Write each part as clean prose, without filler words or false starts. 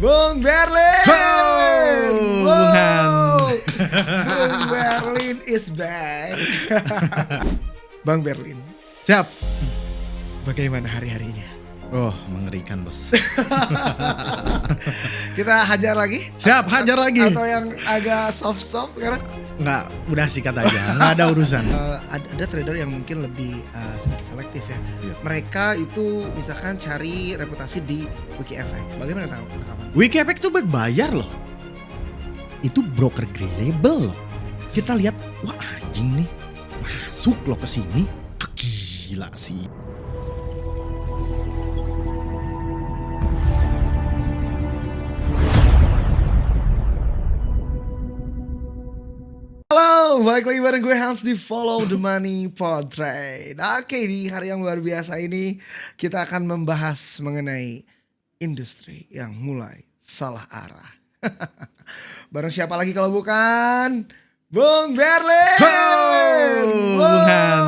Bung Berlin. Bung Han. Bung Berlin is back. Bang Berlin, Siap. bagaimana hari-harinya? Oh, mengerikan bos. Kita hajar lagi? Siap, hajar lagi. Atau yang agak soft sekarang? Nggak, udah sikat aja. Nggak ada urusan. Ada trader yang mungkin lebih sedikit selektif ya. Iya. Mereka itu misalkan cari reputasi di WikiFX. Bagaimana tanggapan? WikiFX tuh berbayar loh. Itu broker reliable loh. Kita lihat, wah anjing nih, masuk loh ke sini. Gila sih. Halo, balik lagi bareng gue Hans di Follow the Money Portrait. Oke, di hari yang luar biasa ini kita akan membahas mengenai industri yang mulai salah arah. Bareng siapa lagi kalau bukan Bung Berlin. Bung Han.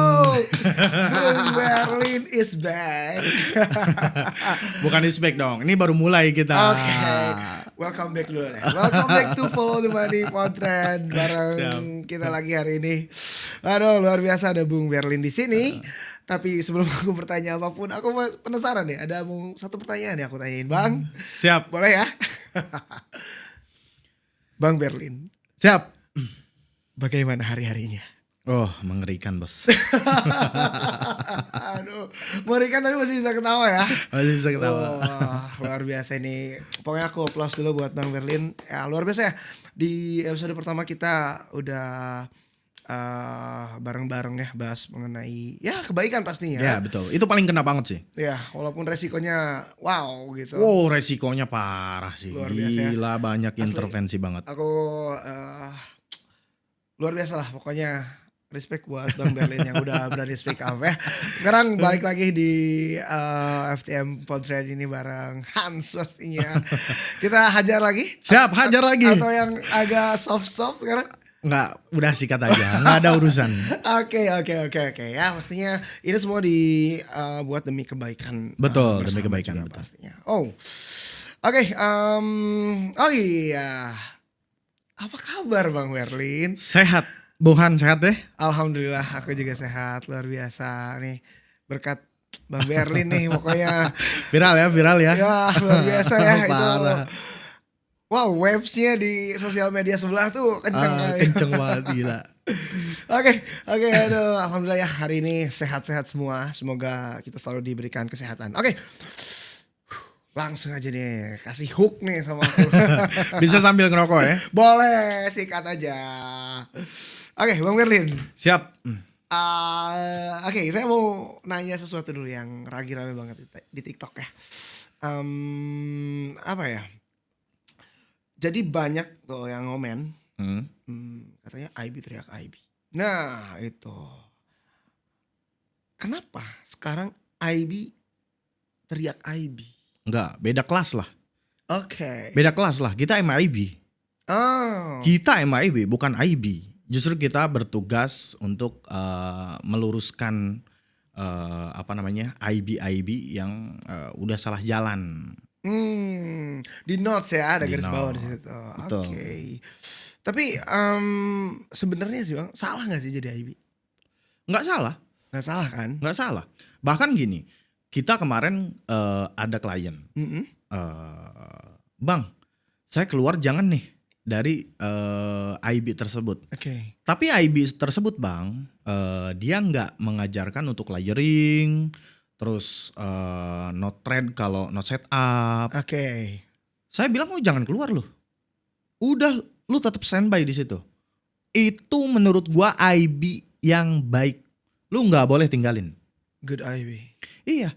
Bung Berlin is back. Bukan respect dong, ini baru mulai kita. Oke, welcome back dulu ya. Welcome back to Follow the Money Portrait bareng Siap. kita lagi hari ini. Aduh, luar biasa ada Bung Berlin di sini. Tapi sebelum aku bertanya apapun, aku penasaran nih. Ada satu pertanyaan yang aku tanyain, Bang. Siap. Boleh ya? Bang Berlin, Siap. bagaimana hari-harinya? Oh, mengerikan bos. Aduh, mengerikan tapi masih bisa ketawa ya. Masih bisa ketawa. Wah, luar biasa ini. Pokoknya aku applause dulu buat Bang Berlin. Ya, luar biasa ya. Di episode pertama kita udah bareng-bareng ya bahas mengenai ya kebaikan pastinya. Ya betul, itu paling kena banget sih. Ya, walaupun resikonya wow gitu. Wow, resikonya parah sih. Luar biasa ya. Gila, banyak Asli. intervensi banget. Aku luar biasa lah pokoknya. Respect buat Bang Berlin yang udah berani speak up ya. Sekarang balik lagi di FTM Portrait ini bareng Hans pastinya. Kita hajar lagi? Siap, hajar lagi. Atau yang agak soft sekarang? Nggak, udah sikat aja. Nggak ada urusan. Oke. Ya pastinya ini semua dibuat demi kebaikan. Betul, bersama demi kebaikan, juga betul. pastinya. Oke. Oh iya. Apa kabar Bang Berlin? Sehat. Bung Han sehat deh. Alhamdulillah aku juga sehat, luar biasa nih berkat Bang Berlin nih pokoknya. Viral ya. Ya luar biasa ya itu. Parah. Wow, websnya di sosial media sebelah tuh kenceng kali. Kenceng banget, gila. Oke, aduh, alhamdulillah ya hari ini sehat-sehat semua. Semoga kita selalu diberikan kesehatan. Oke, langsung aja nih kasih hook nih sama aku. Bisa sambil ngerokok ya. Boleh, sikat aja. Oke, Bang Berlin. Siap. Oke, saya mau nanya sesuatu dulu yang lagi rame banget di TikTok ya. Apa ya? Jadi banyak tuh yang ngomen, katanya IB teriak IB. Nah itu, kenapa sekarang IB teriak IB? Enggak, beda kelas lah. Oke. Beda kelas lah, kita MIB. Oh. Kita MIB bukan IB. Justru kita bertugas untuk meluruskan IB yang udah salah jalan. Di notes ya, ada Di garis bawah di notes, situ. betul. Oke. Tapi sebenarnya sih Bang, salah nggak sih jadi IB? Nggak salah. Nggak salah kan? Nggak salah. Bahkan gini, kita kemarin ada klien, Bang, saya keluar jangan nih dari IB tersebut. Oke. Tapi IB tersebut Bang, dia nggak mengajarkan untuk layering, terus not trade kalau not setup. Oke. Saya bilang jangan keluar lu. Udah lu tetap standby di situ. Itu menurut gua IB yang baik. Lu nggak boleh tinggalin. Good IB. Iya.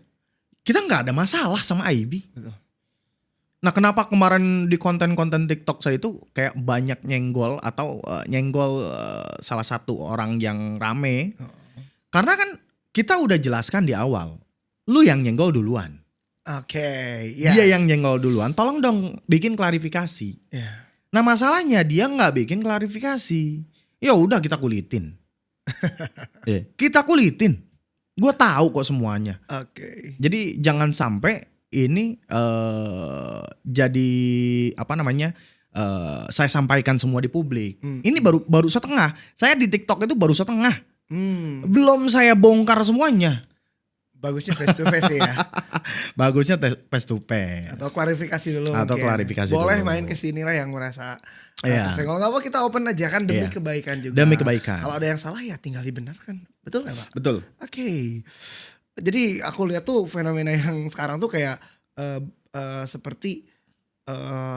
Kita nggak ada masalah sama IB. Betul. Nah, kenapa kemarin di konten-konten TikTok saya itu kayak banyak nyenggol atau nyenggol salah satu orang yang rame? Karena kan kita udah jelaskan di awal. Lu yang nyenggol duluan. Oke, ya. Dia yang nyenggol duluan. Tolong dong bikin klarifikasi. Ya. Nah, masalahnya dia nggak bikin klarifikasi. Ya udah kita kulitin. Kita kulitin. Gue tahu kok semuanya. Oke. Jadi jangan sampai ini jadi apa namanya? Saya sampaikan semua di publik. Ini baru setengah. Saya di TikTok itu baru setengah. Belum saya bongkar semuanya. Bagusnya face to face ya. Bagusnya face to face. Atau klarifikasi dulu Atau mungkin. klarifikasi Boleh dulu. main ke sini lah yang merasa Iya. kalau nggak apa kita open aja kan demi Iya. kebaikan juga. Demi kebaikan. Kalau ada yang salah ya tinggal dibenarkan. Betul nggak Pak? Betul. Oke. Jadi aku lihat tuh fenomena yang sekarang tuh kayak seperti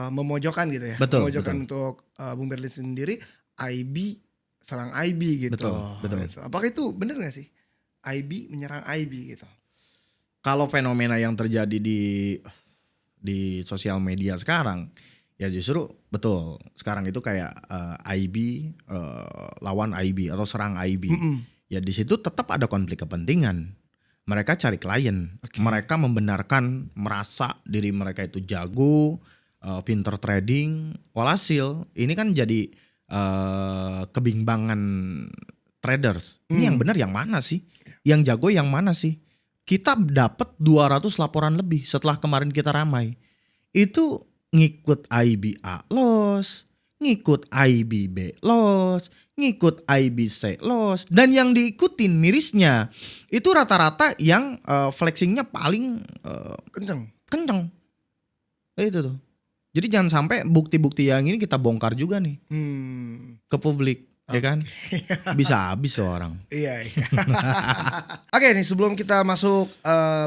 memojokkan gitu ya. Betul, Memojokkan untuk Bung Berlin sendiri, IB serang IB gitu. Betul. Gitu. Apakah itu benar nggak sih? IB menyerang IB gitu. Kalau fenomena yang terjadi di sosial media sekarang, ya justru betul. Sekarang itu kayak IB lawan IB atau serang IB. Ya di situ tetap ada konflik kepentingan. Mereka cari klien, mereka membenarkan merasa diri mereka itu jago, pinter trading. Walhasil ini kan jadi kebimbangan traders. Ini yang benar yang mana sih? Yang jago yang mana sih? Kita dapat 200 laporan lebih setelah kemarin kita ramai. Itu ngikut IBA loss, ngikut IBB loss, ngikut IBC loss. Dan yang diikutin mirisnya itu rata-rata yang flexingnya paling kenceng. Itu tuh. Jadi jangan sampai bukti-bukti yang ini kita bongkar juga nih ke publik. Ya kan? Bisa habis tuh orang. Iya. Oke nih sebelum kita masuk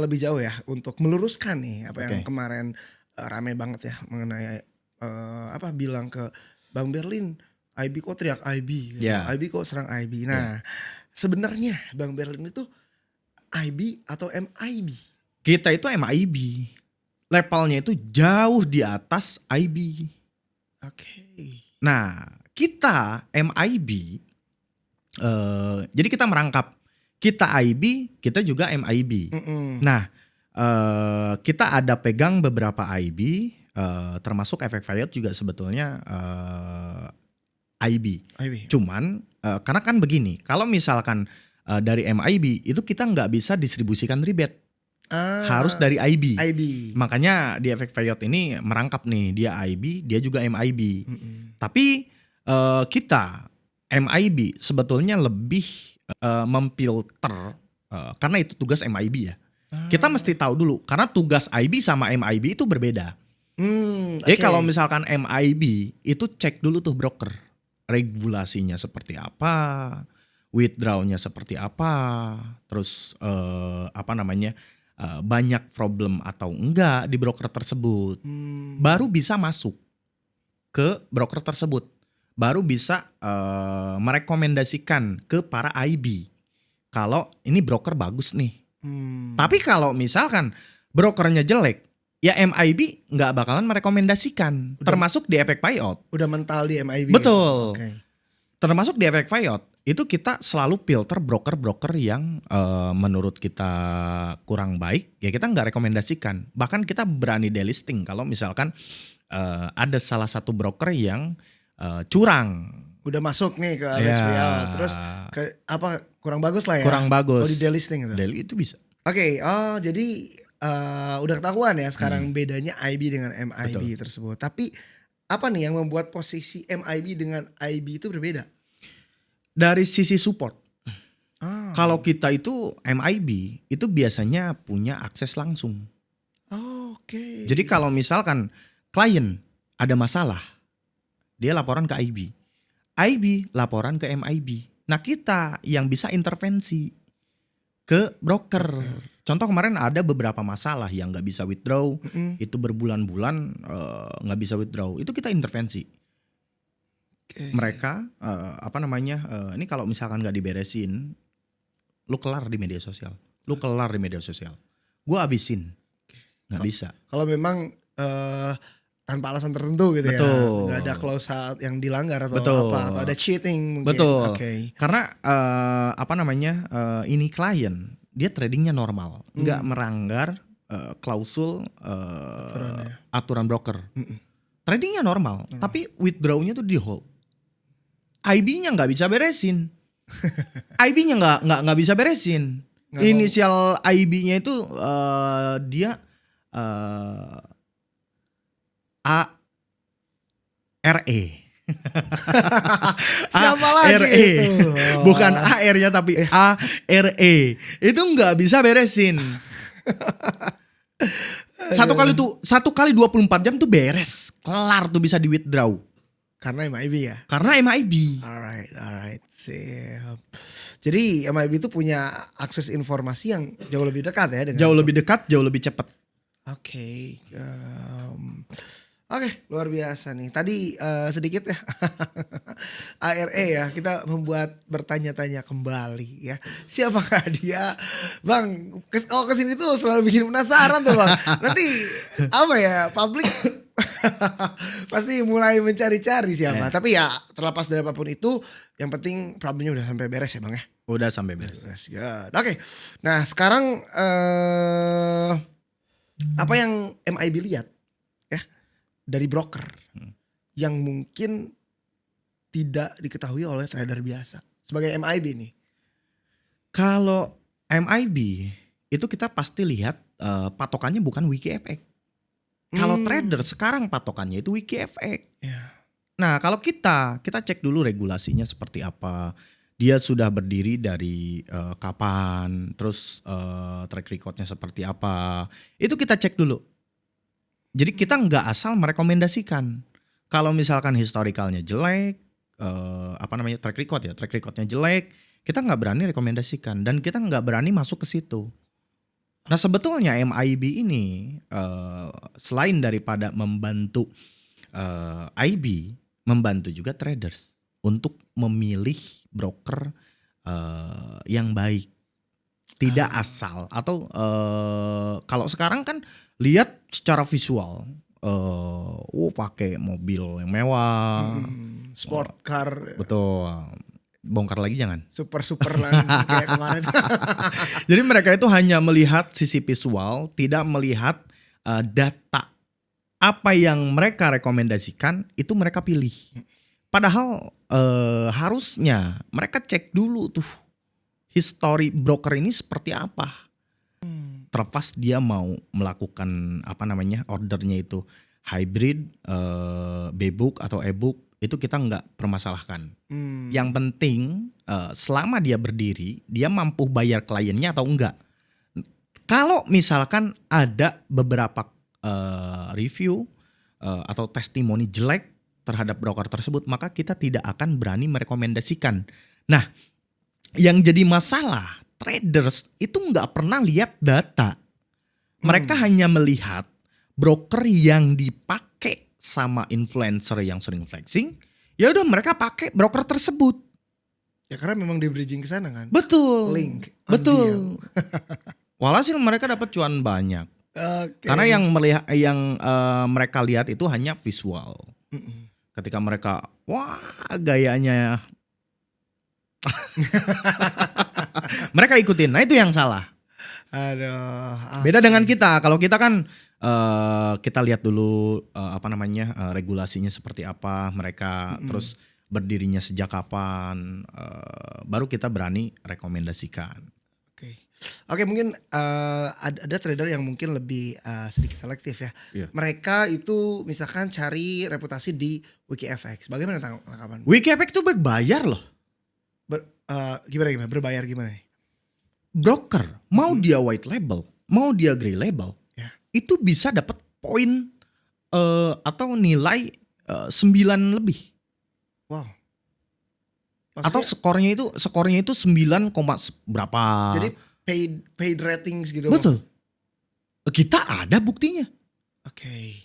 lebih jauh ya untuk meluruskan nih apa yang kemarin rame banget ya mengenai bilang ke Bang Berlin, IB kok teriak IB, gitu. IB kok serang IB. Nah sebenarnya Bang Berlin itu IB atau MIB? Kita itu MIB, levelnya itu jauh di atas IB. Nah kita MIB, jadi kita merangkap, kita IB, kita juga MIB. Nah, kita ada pegang beberapa IB, termasuk Efek Fayot juga sebetulnya IB. Cuman karena kan begini, kalau misalkan dari MIB itu kita nggak bisa distribusikan rebate, harus dari IB. Makanya di Efek Fayot ini merangkap nih, dia IB, dia juga MIB. Tapi kita MIB sebetulnya lebih memfilter karena itu tugas MIB ya. Kita mesti tahu dulu karena tugas IB sama MIB itu berbeda. Jadi kalau misalkan MIB itu cek dulu tuh broker, regulasinya seperti apa, withdrawnya seperti apa, terus banyak problem atau enggak di broker tersebut, baru bisa masuk ke broker tersebut. Baru bisa merekomendasikan ke para IB kalau ini broker bagus nih. Tapi kalau misalkan brokernya jelek, ya MIB nggak bakalan merekomendasikan. Termasuk di Efek Fayot. Udah mental di MIB. Betul. Termasuk di Efek Fayot itu kita selalu filter broker-broker yang menurut kita kurang baik, ya kita nggak rekomendasikan. Bahkan kita berani delisting kalau misalkan ada salah satu broker yang curang, udah masuk nih ke Average Payout, terus kurang bagus lah ya. Kurang bagus. Kalau di delisting itu. Itu bisa. Jadi udah ketahuan ya sekarang bedanya IB dengan MIB tersebut. Tapi apa nih yang membuat posisi MIB dengan IB itu berbeda? Dari sisi support. Kalau kita itu MIB itu biasanya punya akses langsung. Jadi kalau misalkan klien ada masalah, dia laporan ke IB. IB laporan ke MIB. Nah kita yang bisa intervensi ke broker. Contoh kemarin ada beberapa masalah yang nggak bisa withdraw, itu berbulan-bulan nggak bisa withdraw. Itu kita intervensi. Mereka ini kalau misalkan nggak diberesin, lu kelar di media sosial. Gue abisin. Nggak bisa. Kalau memang tanpa alasan tertentu gitu. Betul. Ya. Nggak ada clause yang dilanggar atau Betul. atau ada cheating mungkin. Betul. Karena ini klien dia tradingnya normal, nggak melanggar klausul aturan broker. Tradingnya normal, tapi withdrawnya tuh di hold. IB-nya nggak bisa beresin. IB-nya nggak bisa beresin. Inisial IB-nya itu dia eh ARE. Siapa lagi ARE. itu? Bukan AR-nya tapi ARE. Itu nggak bisa beresin. Satu kali 24 jam tuh beres. Kelar tuh bisa di withdraw. Karena MIB ya. Karena MIB. Alright, siap. Jadi MIB itu punya akses informasi yang jauh lebih dekat ya dengan Jauh lebih dekat, jauh lebih cepat. Oke, luar biasa nih. Tadi sedikit ya ARE ya, kita membuat bertanya-tanya kembali ya. Siapakah dia, Bang? Kalau kesini tuh selalu bikin penasaran tuh Bang. Nanti apa ya, publik pasti mulai mencari-cari siapa. Yeah. Tapi ya terlepas dari apapun itu, yang penting problemnya udah sampai beres ya Bang ya. Udah sampai beres. Beres, good. Oke, nah sekarang apa yang MIB lihat ya dari broker yang mungkin tidak diketahui oleh trader biasa sebagai MIB nih? Kalau MIB itu kita pasti lihat patokannya bukan WikiFX. Kalau trader sekarang patokannya itu WikiFX. Ya. Nah kalau kita cek dulu regulasinya seperti apa. Dia sudah berdiri dari kapan, terus track recordnya seperti apa. Itu kita cek dulu. Jadi kita nggak asal merekomendasikan. Kalau misalkan historicalnya jelek, track recordnya jelek, kita nggak berani rekomendasikan dan kita nggak berani masuk ke situ. Nah sebetulnya MIB ini selain daripada membantu IB, membantu juga traders untuk memilih broker yang baik, tidak asal atau kalau sekarang kan lihat secara visual, pakai mobil yang mewah, sport car, betul. Bongkar lagi jangan. Super lagi kayak kemarin. Jadi mereka itu hanya melihat sisi visual, tidak melihat data. Apa yang mereka rekomendasikan itu mereka pilih. Padahal harusnya mereka cek dulu tuh history broker ini seperti apa. Terlepas dia mau melakukan ordernya itu hybrid, B-book atau e-book, itu kita nggak permasalahkan. Yang penting selama dia berdiri, dia mampu bayar kliennya atau enggak. Kalau misalkan ada beberapa review atau testimoni jelek terhadap broker tersebut, maka kita tidak akan berani merekomendasikan. Nah, yang jadi masalah traders itu nggak pernah lihat data. Mereka hanya melihat broker yang dipakai sama influencer yang sering flexing, ya udah mereka pakai broker tersebut. Ya karena memang di bridging ke sana kan. Betul. Link. Betul. Walhasil mereka dapat cuan banyak. Okay. Karena yang mereka lihat itu hanya visual. Ketika mereka gayanya mereka ikutin. Nah itu yang salah. Aduh. Beda dengan kita. Kalau kita kan kita lihat dulu regulasinya seperti apa, mereka terus berdirinya sejak kapan, baru kita berani rekomendasikan. Oke, mungkin ada trader yang mungkin lebih sedikit selektif ya. Iya. Mereka itu misalkan cari reputasi di WikiFX. Bagaimana tanggapan? WikiFX itu berbayar loh. Gimana? Berbayar gimana nih? Broker mau dia white label, mau dia grey label, itu bisa dapat poin atau nilai 9 lebih. Wow. Maksudnya, atau skornya itu 9, berapa. Jadi paid ratings gitu. Betul. Kita ada buktinya. Oke.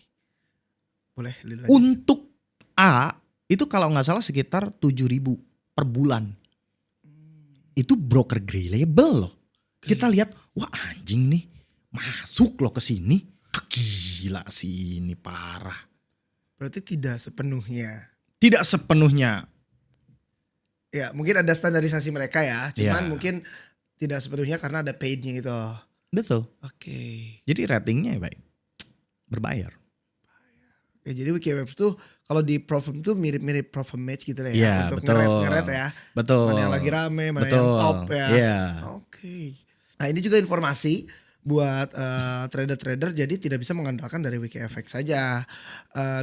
Boleh lihat. Untuk A itu kalau nggak salah sekitar 7.000 per bulan. Itu broker grey label loh. Kita lihat, wah anjing nih masuk loh ke sini. Gila sih ini parah. Berarti tidak sepenuhnya. Tidak sepenuhnya. Ya mungkin ada standarisasi mereka ya. Cuman mungkin tidak sepenuhnya karena ada paidnya gitu. Betul. Oke. Jadi ratingnya baik. Berbayar. Oke, jadi WikiWeb tuh kalau di Profim tuh mirip-mirip Profim Match gitu lah ya. Iya, untuk betul. ngeret ya. Betul. Mana yang lagi rame, mana betul. yang top ya. Iya. Oke. Nah ini juga informasi buat trader-trader jadi tidak bisa mengandalkan dari WikiFX saja.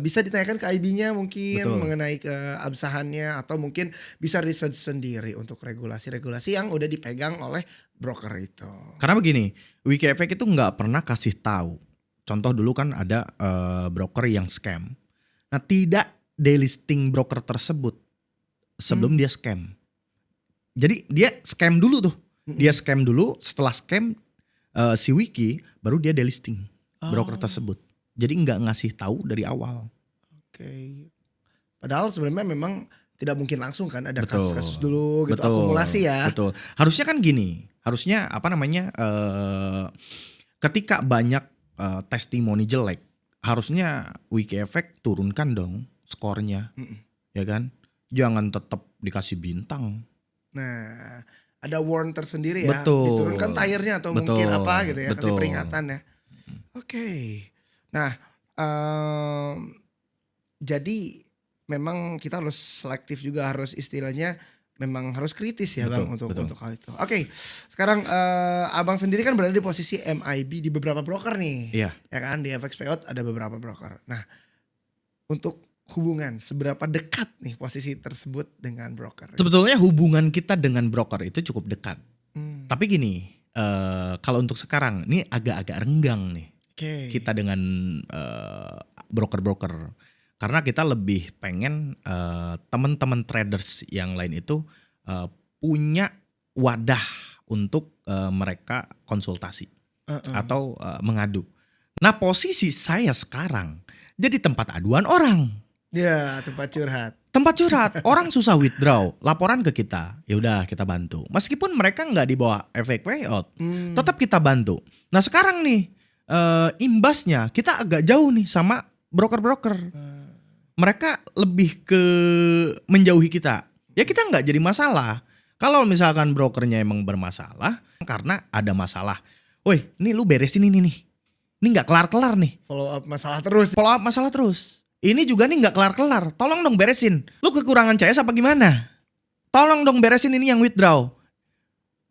Bisa ditanyakan ke IB-nya mungkin Betul. mengenai keabsahannya atau mungkin bisa research sendiri untuk regulasi-regulasi yang udah dipegang oleh broker itu. Karena begini, WikiFX itu nggak pernah kasih tahu. Contoh dulu kan ada broker yang scam. Nah, tidak delisting broker tersebut sebelum dia scam. Jadi dia scam dulu tuh. Dia scam dulu, setelah scam si Wiki baru dia delisting broker tersebut. Jadi nggak ngasih tahu dari awal. Oke. Padahal sebenarnya memang tidak mungkin langsung kan, ada Betul. kasus-kasus dulu gitu, Betul. akumulasi ya. Betul. Harusnya kan gini, harusnya apa namanya ketika banyak testimoni jelek, harusnya WikiFX turunkan dong skornya, ya kan? Jangan tetap dikasih bintang. Nah, ada warn tersendiri ya, Betul. diturunkan tire-nya atau Betul. mungkin apa gitu ya, kasih Betul. peringatan ya. Oke. Nah, jadi memang kita harus selektif juga, harus istilahnya memang harus kritis ya Betul, Bang untuk betul. hal itu. Oke, sekarang Abang sendiri kan berada di posisi MIB di beberapa broker nih. Iya. Ya kan, di FX Payout ada beberapa broker. Nah, untuk hubungan seberapa dekat nih posisi tersebut dengan broker? Sebetulnya hubungan kita dengan broker itu cukup dekat. Hmm, Tapi gini, kalau untuk sekarang ini agak-agak renggang nih Oke. kita dengan broker-broker. Karena kita lebih pengen teman-teman traders yang lain itu punya wadah untuk mereka konsultasi atau mengadu. Nah, posisi saya sekarang jadi tempat aduan orang. Ya, tempat curhat. Tempat curhat, orang susah withdraw, laporan ke kita, ya udah kita bantu. Meskipun mereka nggak di bawah efek payout, tetap kita bantu. Nah sekarang nih imbasnya kita agak jauh nih sama broker-broker. Mereka lebih ke menjauhi kita. Ya kita nggak jadi masalah. Kalau misalkan brokernya emang bermasalah karena ada masalah, woi, ini lu beresin ini nih. Ini nggak kelar-kelar nih. Follow up masalah terus. Follow up masalah terus. Ini juga nih nggak kelar-kelar. Tolong dong beresin. Lu kekurangan CS apa gimana? Tolong dong beresin ini yang withdraw.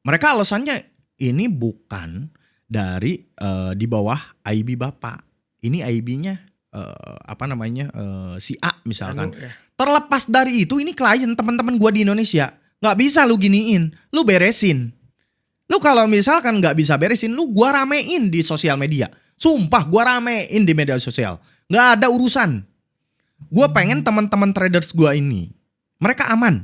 Mereka alasannya ini bukan dari di bawah IB Bapak. Ini IB-nya si A misalkan. Ya. Terlepas dari itu ini klien teman-teman gua di Indonesia. Nggak bisa lu giniin. Lu beresin. Lu kalau misalkan nggak bisa beresin, lu gua ramein di sosial media. Sumpah gua ramein di media sosial. Nggak ada urusan. Gue pengen teman-teman traders gue ini mereka aman.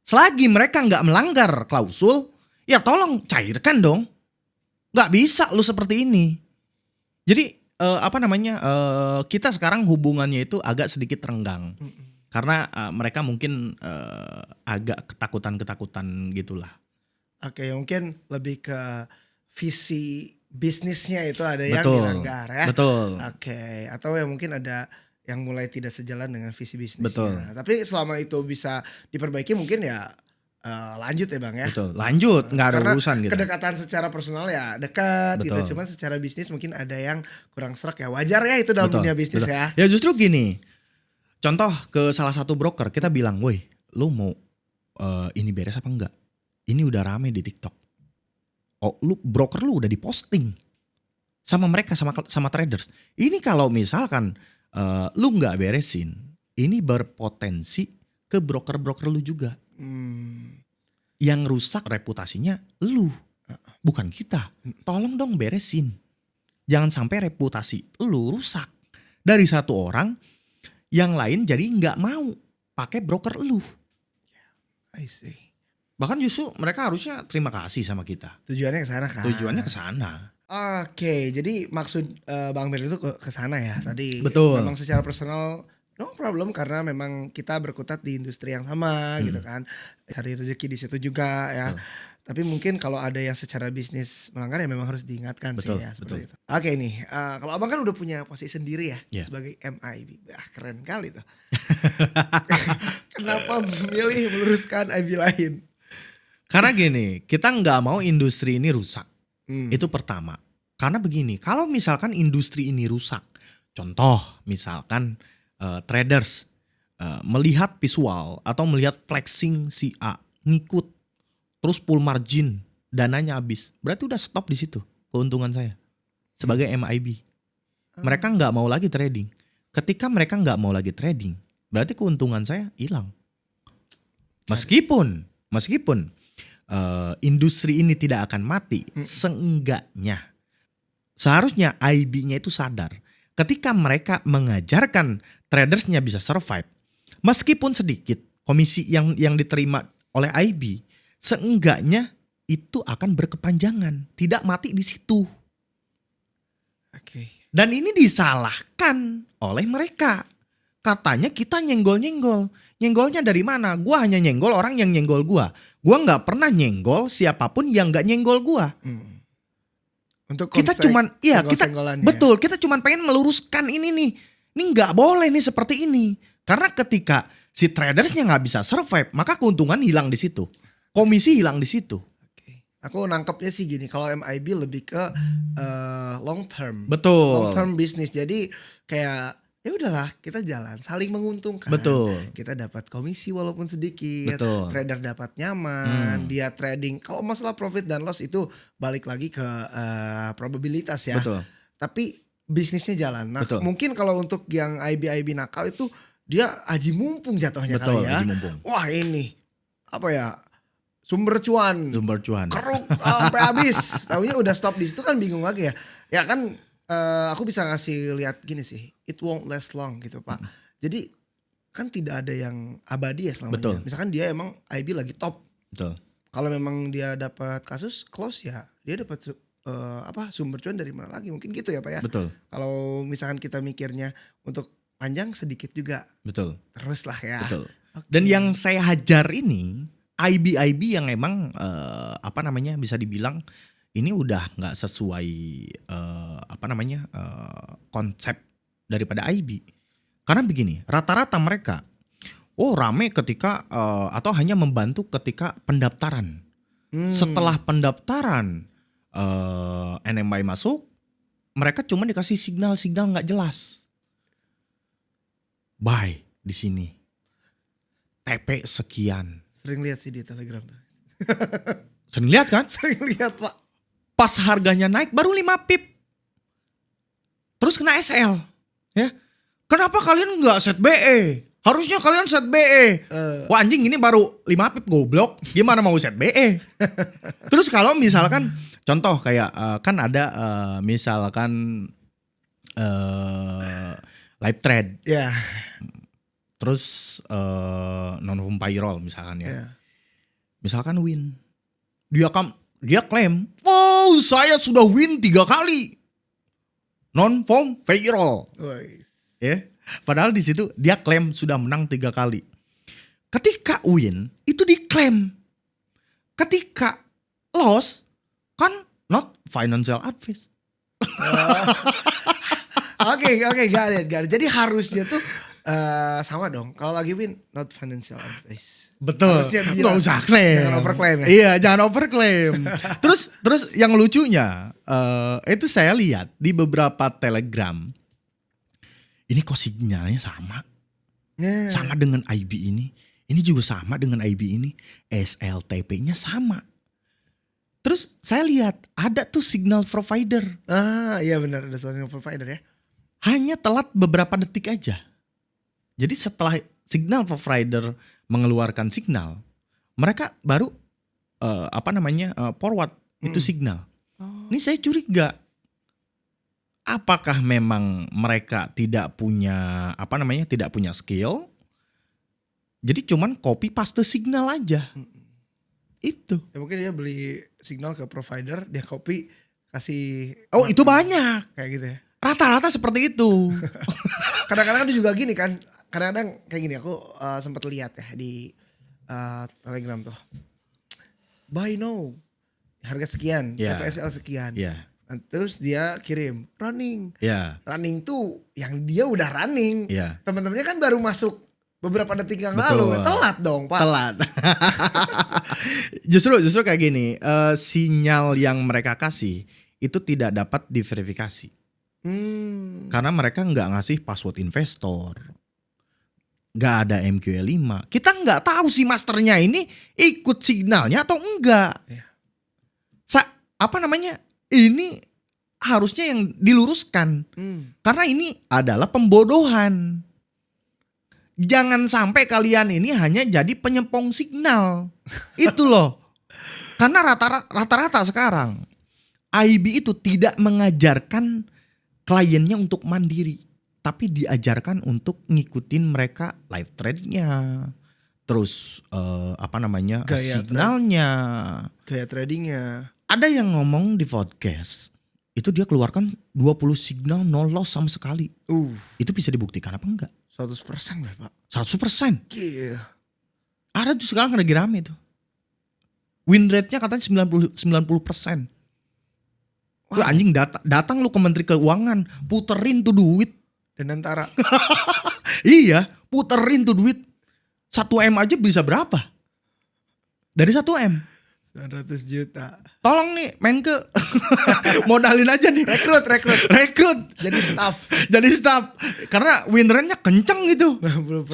Selagi mereka nggak melanggar klausul, ya tolong cairkan dong. Nggak bisa lu seperti ini. Jadi kita sekarang hubungannya itu agak sedikit renggang karena mereka mungkin agak ketakutan gitulah. Oke, mungkin lebih ke visi bisnisnya itu ada yang Betul. dilanggar ya. Betul. Oke, atau yang mungkin ada yang mulai tidak sejalan dengan visi bisnisnya. Betul. Tapi selama itu bisa diperbaiki mungkin ya lanjut ya Bang ya. Betul. Lanjut, nggak ada Karena urusan gitu. kedekatan secara personal ya dekat Betul. gitu. Cuman secara bisnis mungkin ada yang kurang serak ya. Wajar ya itu dalam Betul, dunia bisnis betul. ya. Ya justru gini. Contoh ke salah satu broker kita bilang, "Woi, lu mau ini beres apa enggak? Ini udah rame di TikTok. Oh, broker lu udah diposting sama mereka sama traders. Ini kalau misalkan lu nggak beresin, ini berpotensi ke broker-broker lu juga. Yang rusak reputasinya lu, bukan kita. Tolong dong beresin. Jangan sampai reputasi lu rusak dari satu orang, yang lain jadi nggak mau pakai broker lu. I see. Bahkan justru mereka harusnya terima kasih sama kita. Tujuannya ke sana kan. Tujuannya ke sana. Oke, jadi maksud Bang Ben itu ke sana ya tadi. Betul. Memang secara personal no problem karena memang kita berkutat di industri yang sama gitu kan. Cari rezeki di situ juga ya. Betul. Tapi mungkin kalau ada yang secara bisnis melanggar ya memang harus diingatkan Betul, sih ya seperti betul. itu. Oke nih, kalau Abang kan udah punya posisi sendiri ya Yeah. sebagai MIB. Keren kali tuh. Kenapa memilih meluruskan IB lain? Karena gini, kita nggak mau industri ini rusak. Hmm. Itu pertama. Karena begini, kalau misalkan industri ini rusak, contoh misalkan traders melihat visual atau melihat flexing si A, ngikut, terus full margin, dananya habis, berarti udah stop di situ. keuntungan saya sebagai MIB. Mereka nggak mau lagi trading. Ketika mereka nggak mau lagi trading, berarti keuntungan saya hilang. Meskipun industri ini tidak akan mati, seenggaknya seharusnya IB-nya itu sadar. Ketika mereka mengajarkan tradersnya bisa survive, meskipun sedikit komisi yang diterima oleh IB, seenggaknya itu akan berkepanjangan, tidak mati di situ. Oke. Dan ini disalahkan oleh mereka. Katanya kita nyenggol-nyenggol. Nyenggolnya dari mana? Gua hanya nyenggol orang yang nyenggol gua. Gua nggak pernah nyenggol siapapun yang nggak nyenggol gua. Untuk Kita cuman, iya kita senggol-senggolannya. betul. Kita cuman pengen meluruskan ini nih. Ini nggak boleh nih seperti ini. Karena ketika si tradersnya nggak bisa survive, maka keuntungan hilang di situ. Komisi hilang di situ. Aku nangkepnya sih gini, kalau MIB lebih ke long term. Betul. Long term bisnis. Jadi kayak ya udahlah kita jalan saling menguntungkan. Betul. Kita dapat komisi walaupun sedikit. Betul. Trader dapat nyaman, dia trading. Kalau masalah profit dan loss itu balik lagi ke probabilitas ya. Betul. Tapi bisnisnya jalan. Nah, Betul. mungkin kalau untuk yang IB nakal itu dia aji mumpung jatuhnya Betul, kali ya. haji mumpung. Wah, ini apa ya? Sumber cuan. Sumber cuan. Keruk sampai habis. Taunya udah stop di situ kan bingung lagi ya. Ya kan aku bisa ngasih lihat gini sih. It won't last long gitu, Pak. Jadi kan tidak ada yang abadi ya selamanya. Betul. Misalkan dia emang IB lagi top. Betul. Kalau memang dia dapat kasus close ya, dia dapat sumber cuan dari mana lagi? Mungkin gitu ya, Pak ya. Betul. Kalau misalkan kita mikirnya untuk panjang sedikit juga. Betul. Terus lah ya. Betul. Oke. Dan yang saya hajar ini IB yang emang bisa dibilang ini udah nggak sesuai konsep daripada IB. Karena begini, rata-rata mereka rame ketika atau hanya membantu ketika pendaftaran. Setelah pendaftaran NMI masuk, mereka cuma dikasih signal-signal nggak jelas. Buy di sini. TP sekian. Sering lihat sih di Telegram. Sering lihat kan? Sering lihat, Pak. Pas harganya naik baru 5 pip. Terus kena SL. Ya. Kenapa kalian nggak set BE? Harusnya kalian set BE. Wah anjing ini baru 5 pip goblok. Gimana mau set BE? Terus kalau misalkan contoh kayak kan ada misalkan live trade. Ya. Terus non-home payroll misalkan ya. Ya. Misalkan win. Dia klaim, "Oh, saya sudah win 3 kali." Non-home payroll. Ya. Padahal di situ dia klaim sudah menang 3 kali. Ketika win itu diklaim. Ketika loss kan not financial advice. Oke, got it. Jadi harusnya tuh sama dong. Kalau lagi win, not financial advice. Betul. Harusnya bilang, Nggak usah klaim. jangan overclaim ya. Iya, jangan overclaim. terus yang lucunya itu saya lihat di beberapa Telegram. Ini kok signalnya sama. Nah. Sama dengan IB ini. Ini juga sama dengan IB ini. SLTP-nya sama. Terus saya lihat ada tuh signal provider. Iya benar, ada signal provider ya. Hanya telat beberapa detik aja. Jadi setelah signal provider mengeluarkan signal, mereka baru forward itu signal. Ini saya curiga. Apakah memang mereka tidak punya skill? Jadi cuman copy paste signal aja. Itu. Ya mungkin dia beli signal ke provider, dia copy kasih. Oh, itu banyak. Kayak gitu ya. Rata-rata seperti itu. Kadang-kadang ada juga gini kan. Kadang-kadang kayak gini aku sempat lihat ya di Telegram tuh. Buy now. Harga sekian, Yeah. TPSL sekian. Iya. Terus dia kirim running. Iya. Running tuh yang dia udah running. Iya. Teman-temannya kan baru masuk beberapa detik yang Betul. lalu. Telat dong, Pak. Telat. justru kayak gini, sinyal yang mereka kasih itu tidak dapat diverifikasi. Karena mereka nggak ngasih password investor. Nggak ada MQL5. Kita nggak tahu si masternya ini ikut signalnya atau enggak. Iya. ini harusnya yang diluruskan. Karena ini adalah pembodohan. Jangan sampai kalian ini hanya jadi penyempong signal. Itu loh. Karena rata-rata sekarang IB itu tidak mengajarkan kliennya untuk mandiri, tapi diajarkan untuk ngikutin mereka live trade-nya. Terus Gaya signalnya. Gaya tradingnya. Ada yang ngomong di podcast, itu dia keluarkan 20 signal no loss sama sekali. Itu bisa dibuktikan apa enggak? 100% lah Pak. 100%. Iya. Ada tuh sekarang lagi rame tuh. Win rate-nya katanya 90%. Lu anjing datang lu ke Menteri Keuangan, puterin tuh duit. Dan antara Iya, puterin tuh duit. 1M aja bisa berapa? Dari 1M. 900 juta. Tolong nih main ke modalin aja nih. Rekrut. Jadi staff. Karena win rate-nya kenceng gitu. 90%,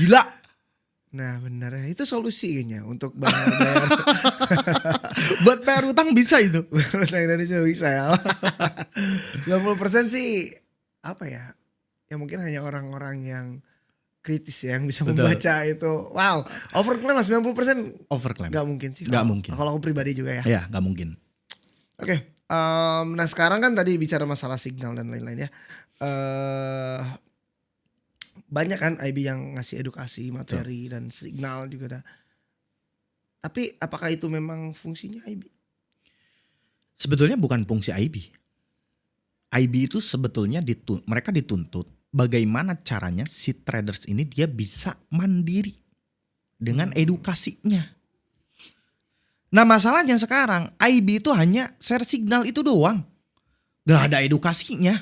gila. Nah benar ya, itu solusi kayaknya untuk bayar Buat bayar utang bisa itu. Utang Indonesia bisa ya. 90% sih apa ya? Ya mungkin hanya orang-orang yang kritis ya yang bisa Betul. membaca itu. Wow, overclaim lah 90%. Overclaim. Gak mungkin sih. Gak mungkin. Kalau aku pribadi juga ya. Iya, gak mungkin. Oke. Nah sekarang kan tadi bicara masalah signal dan lain-lain ya. Banyak kan IB yang ngasih edukasi, materi dan signal juga dah. Tapi apakah itu memang fungsinya IB? Sebetulnya bukan fungsi IB. IB itu sebetulnya mereka dituntut bagaimana caranya si traders ini dia bisa mandiri dengan edukasinya. Nah masalahnya sekarang IB itu hanya share signal itu doang. Gak ada edukasinya.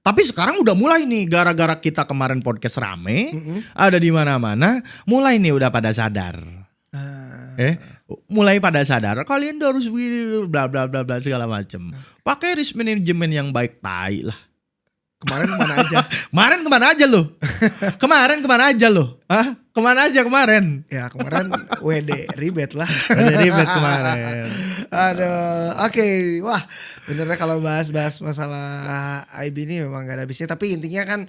Tapi sekarang udah mulai nih gara-gara kita kemarin podcast rame, ada di mana-mana, mulai nih udah pada sadar. Mulai pada sadar kalian harus bla bla bla bla segala macem. Pakai risk management yang baik, tai lah. Kemarin kemana aja? Kemarin kemana aja lo? Hah? Kemana aja kemarin? Ya kemarin WD ribet lah. WD ribet kemarin. Aduh, oke. Wah, benernya kalau bahas masalah IB ini memang gak ada habisnya. Tapi intinya kan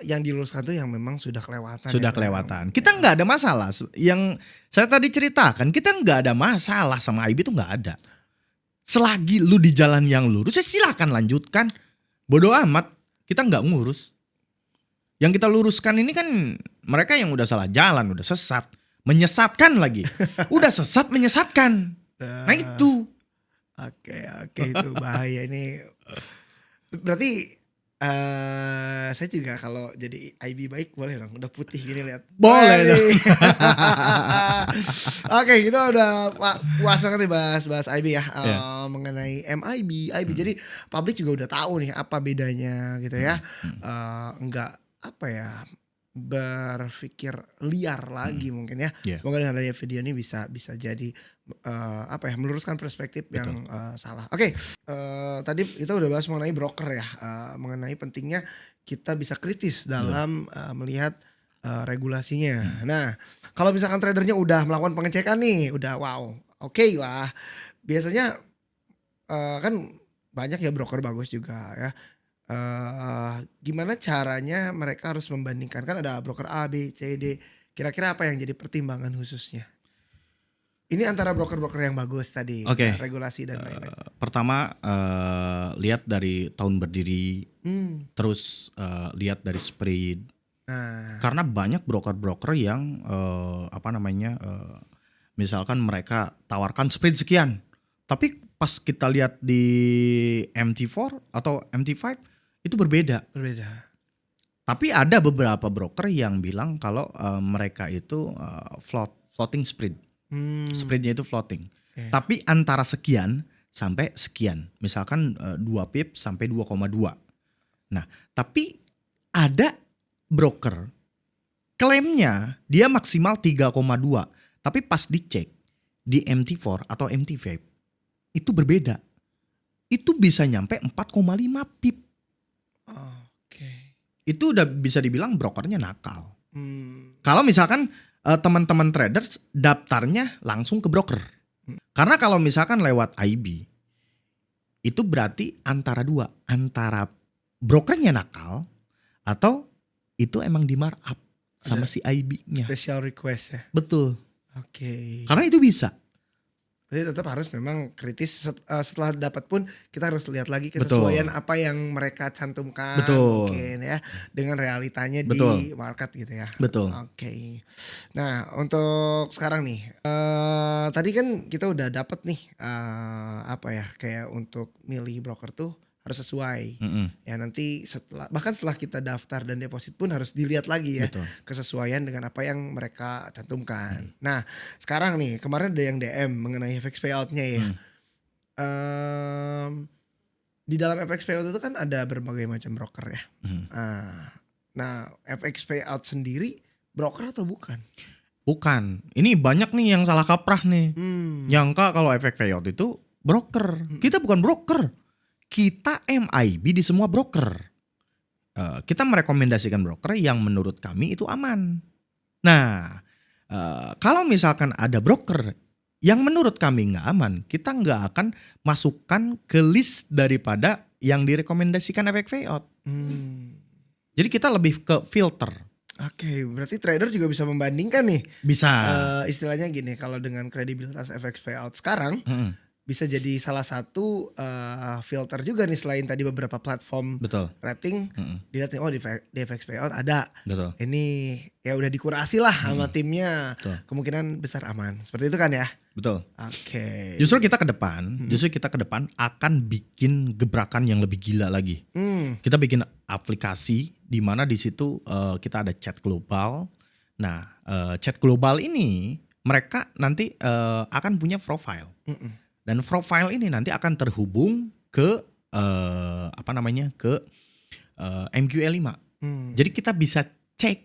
yang diluruskan tuh yang memang sudah kelewatan. Sudah kelewatan. Kita nggak ada masalah. Yang saya tadi ceritakan, kita nggak ada masalah sama IB itu nggak ada. Selagi lu di jalan yang lurus, ya silakan lanjutkan. Bodoh amat, kita nggak ngurus. Yang kita luruskan ini kan mereka yang udah salah jalan, udah sesat, menyesatkan lagi. Udah sesat menyesatkan. Nah itu. Oke, itu bahaya ini. Berarti saya juga kalau jadi IB baik boleh dong, udah putih gini lihat. Boleh dong. Oke, kita udah puas banget nih bahas IB ya, mengenai MIB, IB. Jadi publik juga udah tahu nih apa bedanya gitu ya. Enggak apa ya, berpikir liar lagi mungkin ya. Semoga dengan adanya video ini bisa jadi meluruskan perspektif yang salah. Oke, tadi kita udah bahas mengenai broker ya, mengenai pentingnya kita bisa kritis dalam melihat regulasinya. Nah, kalau misalkan tradernya udah melakukan pengecekan nih, udah oke lah. Biasanya kan banyak ya broker bagus juga ya. Gimana caranya mereka harus membandingkan, kan ada broker A, B, C, D. Kira-kira apa yang jadi pertimbangan khususnya? Ini antara broker-broker yang bagus tadi, regulasi dan lain-lain. Pertama lihat dari tahun berdiri, terus lihat dari spread. Karena banyak broker-broker yang misalkan mereka tawarkan spread sekian, tapi pas kita lihat di MT4 atau MT5 itu berbeda. Tapi ada beberapa broker yang bilang kalau mereka itu floating spread. Spreadnya itu floating. Tapi antara sekian sampai sekian. Misalkan 2 pip sampai 2,2. Nah, tapi ada broker klaimnya dia maksimal 3,2. Tapi pas dicek di MT4 atau MT5 itu berbeda. Itu bisa nyampe 4,5 pip. Itu udah bisa dibilang brokernya nakal. Kalau misalkan teman-teman traders daftarnya langsung ke broker. Karena kalau misalkan lewat IB, itu berarti antara dua, antara brokernya nakal atau itu emang di markup sama si IB-nya. Special request ya. Betul. Oke. Karena itu bisa. Berarti tetap harus memang kritis setelah dapat pun kita harus lihat lagi Betul. kesesuaian apa yang mereka cantumkan Betul. mungkin ya dengan realitanya Betul. di market gitu ya. Betul. Oke. Nah, untuk sekarang nih tadi kan kita udah dapat nih apa ya kayak untuk milih broker tuh harus sesuai. Ya nanti bahkan setelah kita daftar dan deposit pun harus dilihat lagi ya. Betul. Kesesuaian dengan apa yang mereka cantumkan. Nah, sekarang nih kemarin ada yang DM mengenai FX payout-nya ya. Di dalam FX payout itu kan ada berbagai macam broker ya. Nah, FX payout sendiri broker atau bukan? Bukan. Ini banyak nih yang salah kaprah nih. Nyangka kalau FX payout itu broker. Kita bukan broker. Kita MIB di semua broker. Kita merekomendasikan broker yang menurut kami itu aman. Nah, kalau misalkan ada broker yang menurut kami nggak aman, kita nggak akan masukkan ke list daripada yang direkomendasikan FX payout. Jadi kita lebih ke filter. Oke, berarti trader juga bisa membandingkan nih. Bisa. Istilahnya gini, kalau dengan kredibilitas FX payout sekarang bisa jadi salah satu filter juga nih selain tadi beberapa platform Betul. rating. Dilihat nih, oh di FX payout ada. Betul. Ini ya udah dikurasi lah sama timnya. Betul. Kemungkinan besar aman. Seperti itu kan ya? Betul. Oke. Justru kita ke depan akan bikin gebrakan yang lebih gila lagi. Kita bikin aplikasi di mana di situ kita ada chat global. Nah, chat global ini mereka nanti akan punya profile. Dan profile ini nanti akan terhubung ke ke MQL5. Jadi kita bisa cek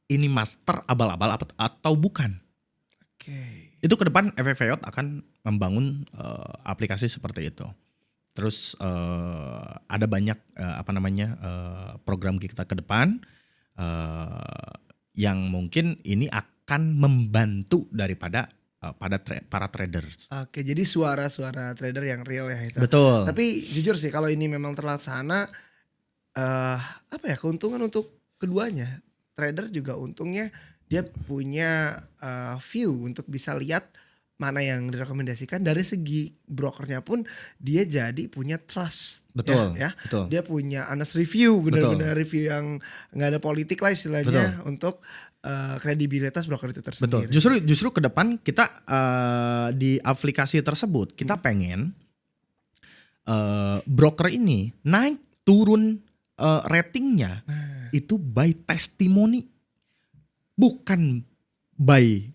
ini master abal-abal atau bukan. Oke. Itu ke depan FX payout akan membangun aplikasi seperti itu. Terus ada banyak program kita ke depan yang mungkin ini akan membantu daripada para traders. Oke, jadi suara-suara trader yang real ya itu. Betul. Tapi jujur sih kalau ini memang terlaksana keuntungan untuk keduanya. Trader juga untungnya dia punya view untuk bisa lihat mana yang direkomendasikan. Dari segi brokernya pun dia jadi punya trust. Betul. Ya. Betul. Dia punya honest review, benar-benar review yang nggak ada politik lah istilahnya. Betul. Untuk kredibilitas broker itu tersendiri. Betul. Justru ke depan kita di aplikasi tersebut kita pengen broker ini naik turun ratingnya itu by testimoni, bukan by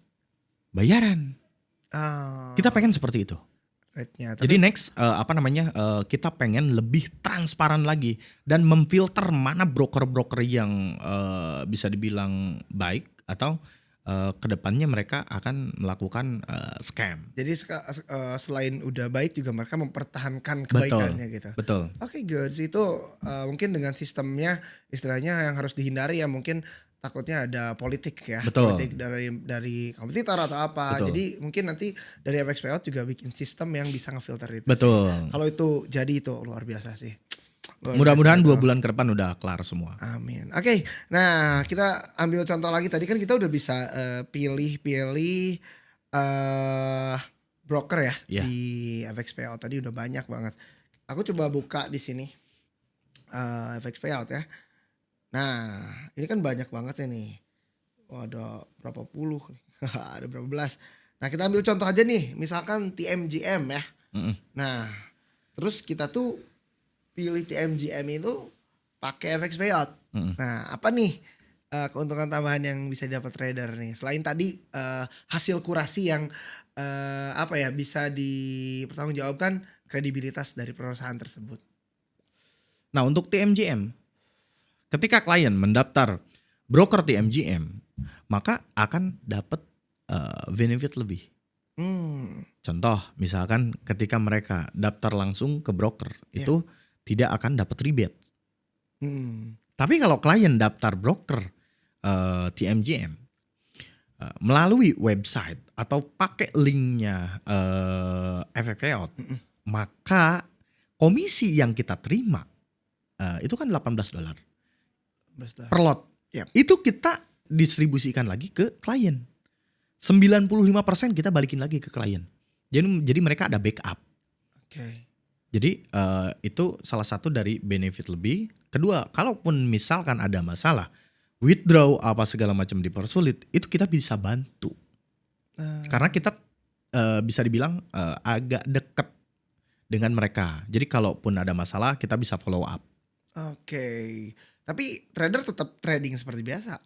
bayaran. Kita pengen seperti itu. Rate-nya. Jadi next kita pengen lebih transparan lagi dan memfilter mana broker-broker yang bisa dibilang baik atau kedepannya mereka akan melakukan scam. Jadi selain udah baik juga mereka mempertahankan kebaikannya gitu. Betul. Oke, good. Itu mungkin dengan sistemnya istilahnya yang harus dihindari ya mungkin takutnya ada politik ya. Betul. Politik dari kompetitor atau apa. Betul. Jadi mungkin nanti dari FX payout juga bikin sistem yang bisa ngefilter itu. Betul. Kalau itu jadi itu luar biasa sih. Mudah-mudahan 2 bulan ke depan udah kelar semua. Amin. Oke, nah kita ambil contoh lagi. Tadi kan kita udah bisa pilih-pilih broker ya di FX payout. Tadi udah banyak banget. Aku coba buka di sini FX payout ya. Nah, ini kan banyak banget ya nih. Oh, ada berapa puluh nih. Ada berapa belas. Nah, kita ambil contoh aja nih. Misalkan TMGM ya. Nah, terus kita tuh pilih TMGM itu pakai FX payout. Nah, apa nih keuntungan tambahan yang bisa dapat trader nih? Selain tadi hasil kurasi yang bisa dipertanggungjawabkan kredibilitas dari perusahaan tersebut. Nah, untuk TMGM, ketika klien mendaftar broker TMGM, maka akan dapat benefit lebih. Contoh, misalkan ketika mereka daftar langsung ke broker, itu tidak akan dapat rebate. Tapi kalau klien daftar broker TMGM, melalui website atau pakai linknya efek payout, maka komisi yang kita terima itu kan $18 per lot. Yep. Itu kita distribusikan lagi ke klien. 95% kita balikin lagi ke klien. Jadi mereka ada backup. Oke. Jadi itu salah satu dari benefit lebih. Kedua, kalaupun misalkan ada masalah, withdraw apa segala macam dipersulit, itu kita bisa bantu. Karena kita bisa dibilang agak dekat dengan mereka. Jadi kalaupun ada masalah, kita bisa follow up. Oke. Tapi trader tetap trading seperti biasa.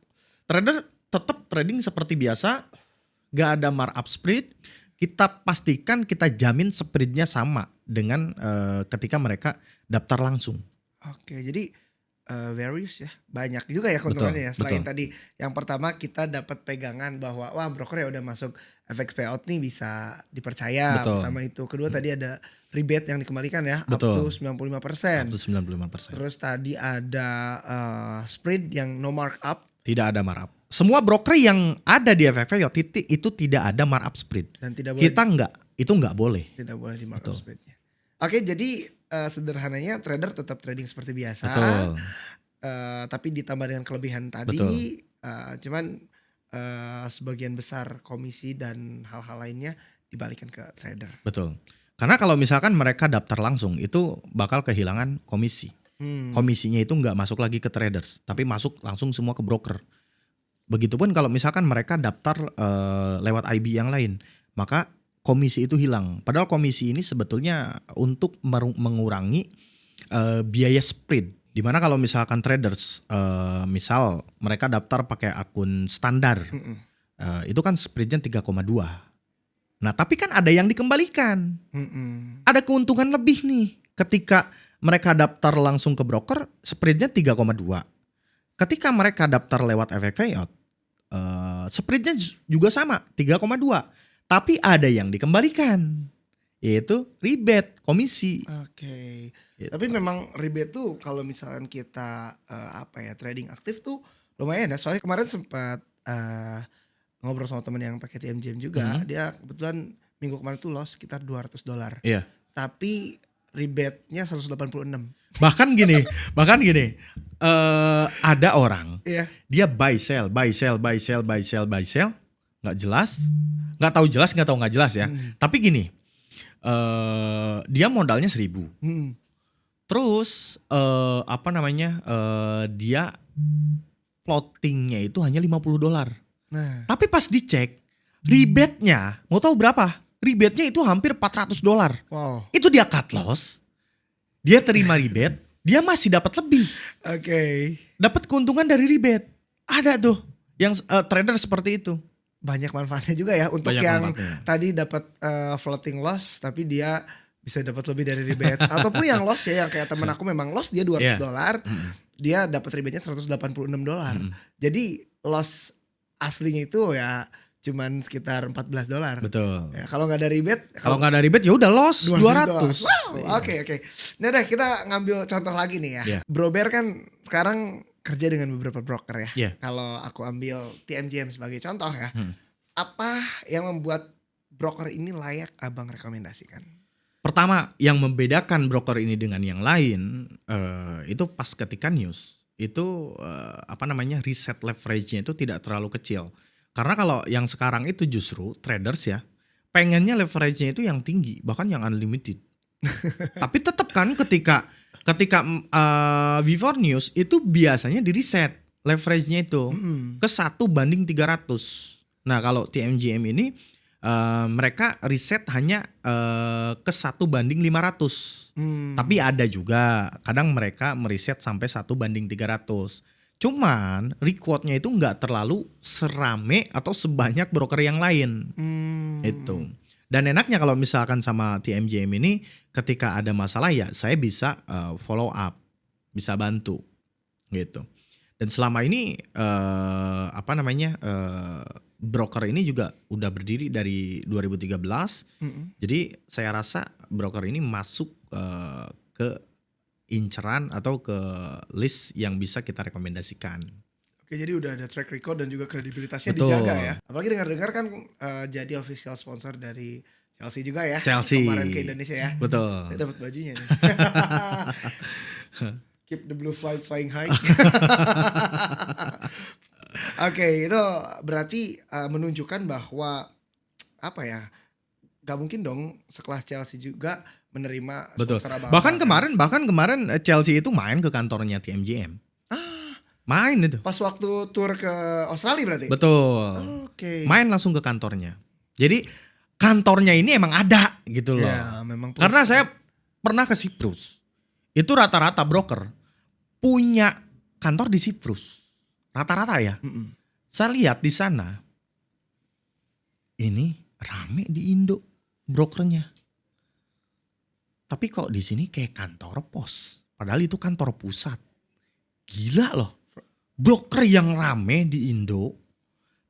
Trader tetap trading seperti biasa, gak ada markup spread. Kita pastikan, kita jamin spreadnya sama dengan ketika mereka daftar langsung. Oke, jadi various ya, banyak juga ya keuntungannya ya. Selain betul. tadi yang pertama kita dapat pegangan bahwa wah broker ya udah masuk FX payout nih bisa dipercaya. Betul. Pertama itu, kedua tadi ada rebate yang dikembalikan ya, Betul. up to 95%. Up to 95%. Terus tadi ada spread yang no markup Tidak ada markup. Semua broker yang ada di FX payout itu tidak ada markup spread. dan tidak boleh Kita itu nggak boleh. tidak boleh di markup Betul. spreadnya. Oke, jadi sederhananya trader tetap trading seperti biasa. Betul. Tapi ditambah dengan kelebihan tadi, Betul. cuman sebagian besar komisi dan hal-hal lainnya dibalikan ke trader. Betul. Karena kalau misalkan mereka daftar langsung, itu bakal kehilangan komisi. Komisinya itu nggak masuk lagi ke traders, tapi masuk langsung semua ke broker. Begitupun kalau misalkan mereka daftar lewat IB yang lain, maka komisi itu hilang. Padahal komisi ini sebetulnya untuk mengurangi biaya spread. Dimana kalau misalkan traders, misal mereka daftar pakai akun standar, itu kan spreadnya 3,2. Nah tapi kan ada yang dikembalikan. Ada keuntungan lebih nih ketika mereka daftar langsung ke broker, spreadnya 3,2. Ketika mereka daftar lewat FX payout, spreadnya juga sama 3,2. Tapi ada yang dikembalikan, yaitu rebate komisi. Oke. Gitu. Tapi memang rebate tuh kalau misalkan kita trading aktif tuh lumayan ya. Soalnya kemarin sempat ngobrol sama temen yang pakai TMGM juga. Dia kebetulan minggu kemarin tuh loss sekitar $200. Iya. Tapi rebate-nya 186. Bahkan gini, ada orang Iya. dia buy sell, nggak jelas, nggak tahu nggak jelas ya. Tapi gini, dia modalnya 1.000. Terus dia plottingnya itu hanya $50. Nah, Tapi pas dicek rebate-nya, mau tahu berapa? Rebate-nya itu hampir $400. wow. Itu dia cut loss, dia terima rebate, dia masih dapat lebih, Oke. dapat keuntungan dari rebate. Ada tuh yang trader seperti itu. Banyak manfaatnya juga ya untuk Banyak yang manfaatnya. tadi dapat floating loss tapi dia bisa dapat lebih dari rebate ataupun yang loss ya, yang kayak temen aku memang loss dia $200, dia dapat rebate-nya $186. Jadi loss aslinya itu ya cuman sekitar $14. Betul. Ya, kalau nggak ada rebate, Kalau nggak ada rebate ya udah loss 200. Wow, oke. Nah deh kita ngambil contoh lagi nih ya. Iya. Bro Bear kan sekarang kerja dengan beberapa broker ya. Iya. Kalau aku ambil TMGM sebagai contoh ya. Apa yang membuat broker ini layak abang rekomendasikan? Pertama, yang membedakan broker ini dengan yang lain itu pas ketika news itu reset leverage-nya itu tidak terlalu kecil. Karena kalau yang sekarang itu justru traders ya pengennya leverage-nya itu yang tinggi, bahkan yang unlimited. Tapi tetap kan ketika before news itu biasanya di reset leverage-nya itu ke 1:300. Nah kalau TMGM ini mereka riset hanya ke 1:500. Tapi ada juga kadang mereka meriset sampai 1:300. Cuman rewardnya itu nggak terlalu serame atau sebanyak broker yang lain. Itu. Dan enaknya kalau misalkan sama TMGM ini ketika ada masalah ya saya bisa follow up, bisa bantu gitu. Dan selama ini broker ini juga udah berdiri dari 2013. Jadi saya rasa broker ini masuk ke inceran atau ke list yang bisa kita rekomendasikan. Oke, jadi udah ada track record dan juga kredibilitasnya Betul. dijaga ya. Apalagi dengar-dengar kan jadi official sponsor dari Chelsea juga ya. Chelsea. Kemarin ke Indonesia ya. Betul. Saya dapat bajunya nih. Keep the blue flag flying high. Oke, itu berarti menunjukkan bahwa apa ya? Gak mungkin dong sekelas Chelsea juga menerima Betul. sponsor Bahkan abang-abangan. kemarin Chelsea itu main ke kantornya TMJM. Main itu. Pas waktu tour ke Australia berarti. Betul. Oke. Main langsung ke kantornya. Jadi kantornya ini emang ada gitu loh. Ya, memang Karena saya pernah ke Siprus. Itu rata-rata broker punya kantor di Siprus. Rata-rata ya. Mm-mm. Saya lihat di sana ini rame di Indo brokernya. Tapi kok di sini kayak kantor pos. Padahal itu kantor pusat. Gila loh. Broker yang rame di Indo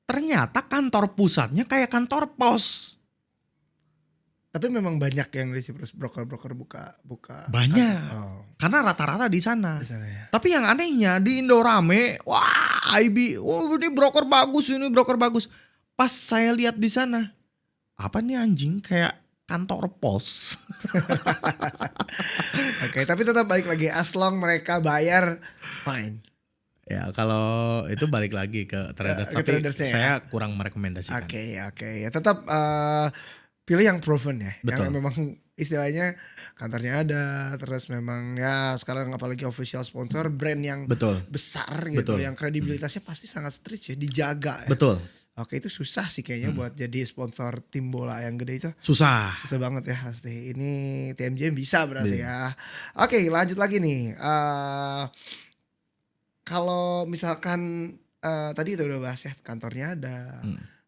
ternyata kantor pusatnya kayak kantor pos. Tapi memang banyak yang di Siprus broker-broker buka. Banyak. Oh, Karena rata-rata di sana. di sana ya. Tapi yang anehnya di Indo rame, wah IB, oh ini broker bagus, ini broker bagus. Pas saya lihat di sana, apa nih anjing kayak kantor pos. Oke, tapi tetap balik lagi as long mereka bayar fine. Ya kalau itu balik lagi ke traders, Ke tapi tradersnya ya. saya kurang merekomendasikan. Oke. Ya tetap pilih yang proven ya. Betul. Yang memang istilahnya kantornya ada, terus memang ya sekarang apalagi official sponsor brand yang Betul, besar gitu, Betul. yang kredibilitasnya pasti sangat strict ya, dijaga ya. betul. Oke, itu susah sih kayaknya buat jadi sponsor tim bola yang gede itu. Susah. Susah banget ya pasti. Ini TMJ bisa berarti ya. Oke, lanjut lagi nih. Kalau misalkan tadi kita udah bahas ya, kantornya ada,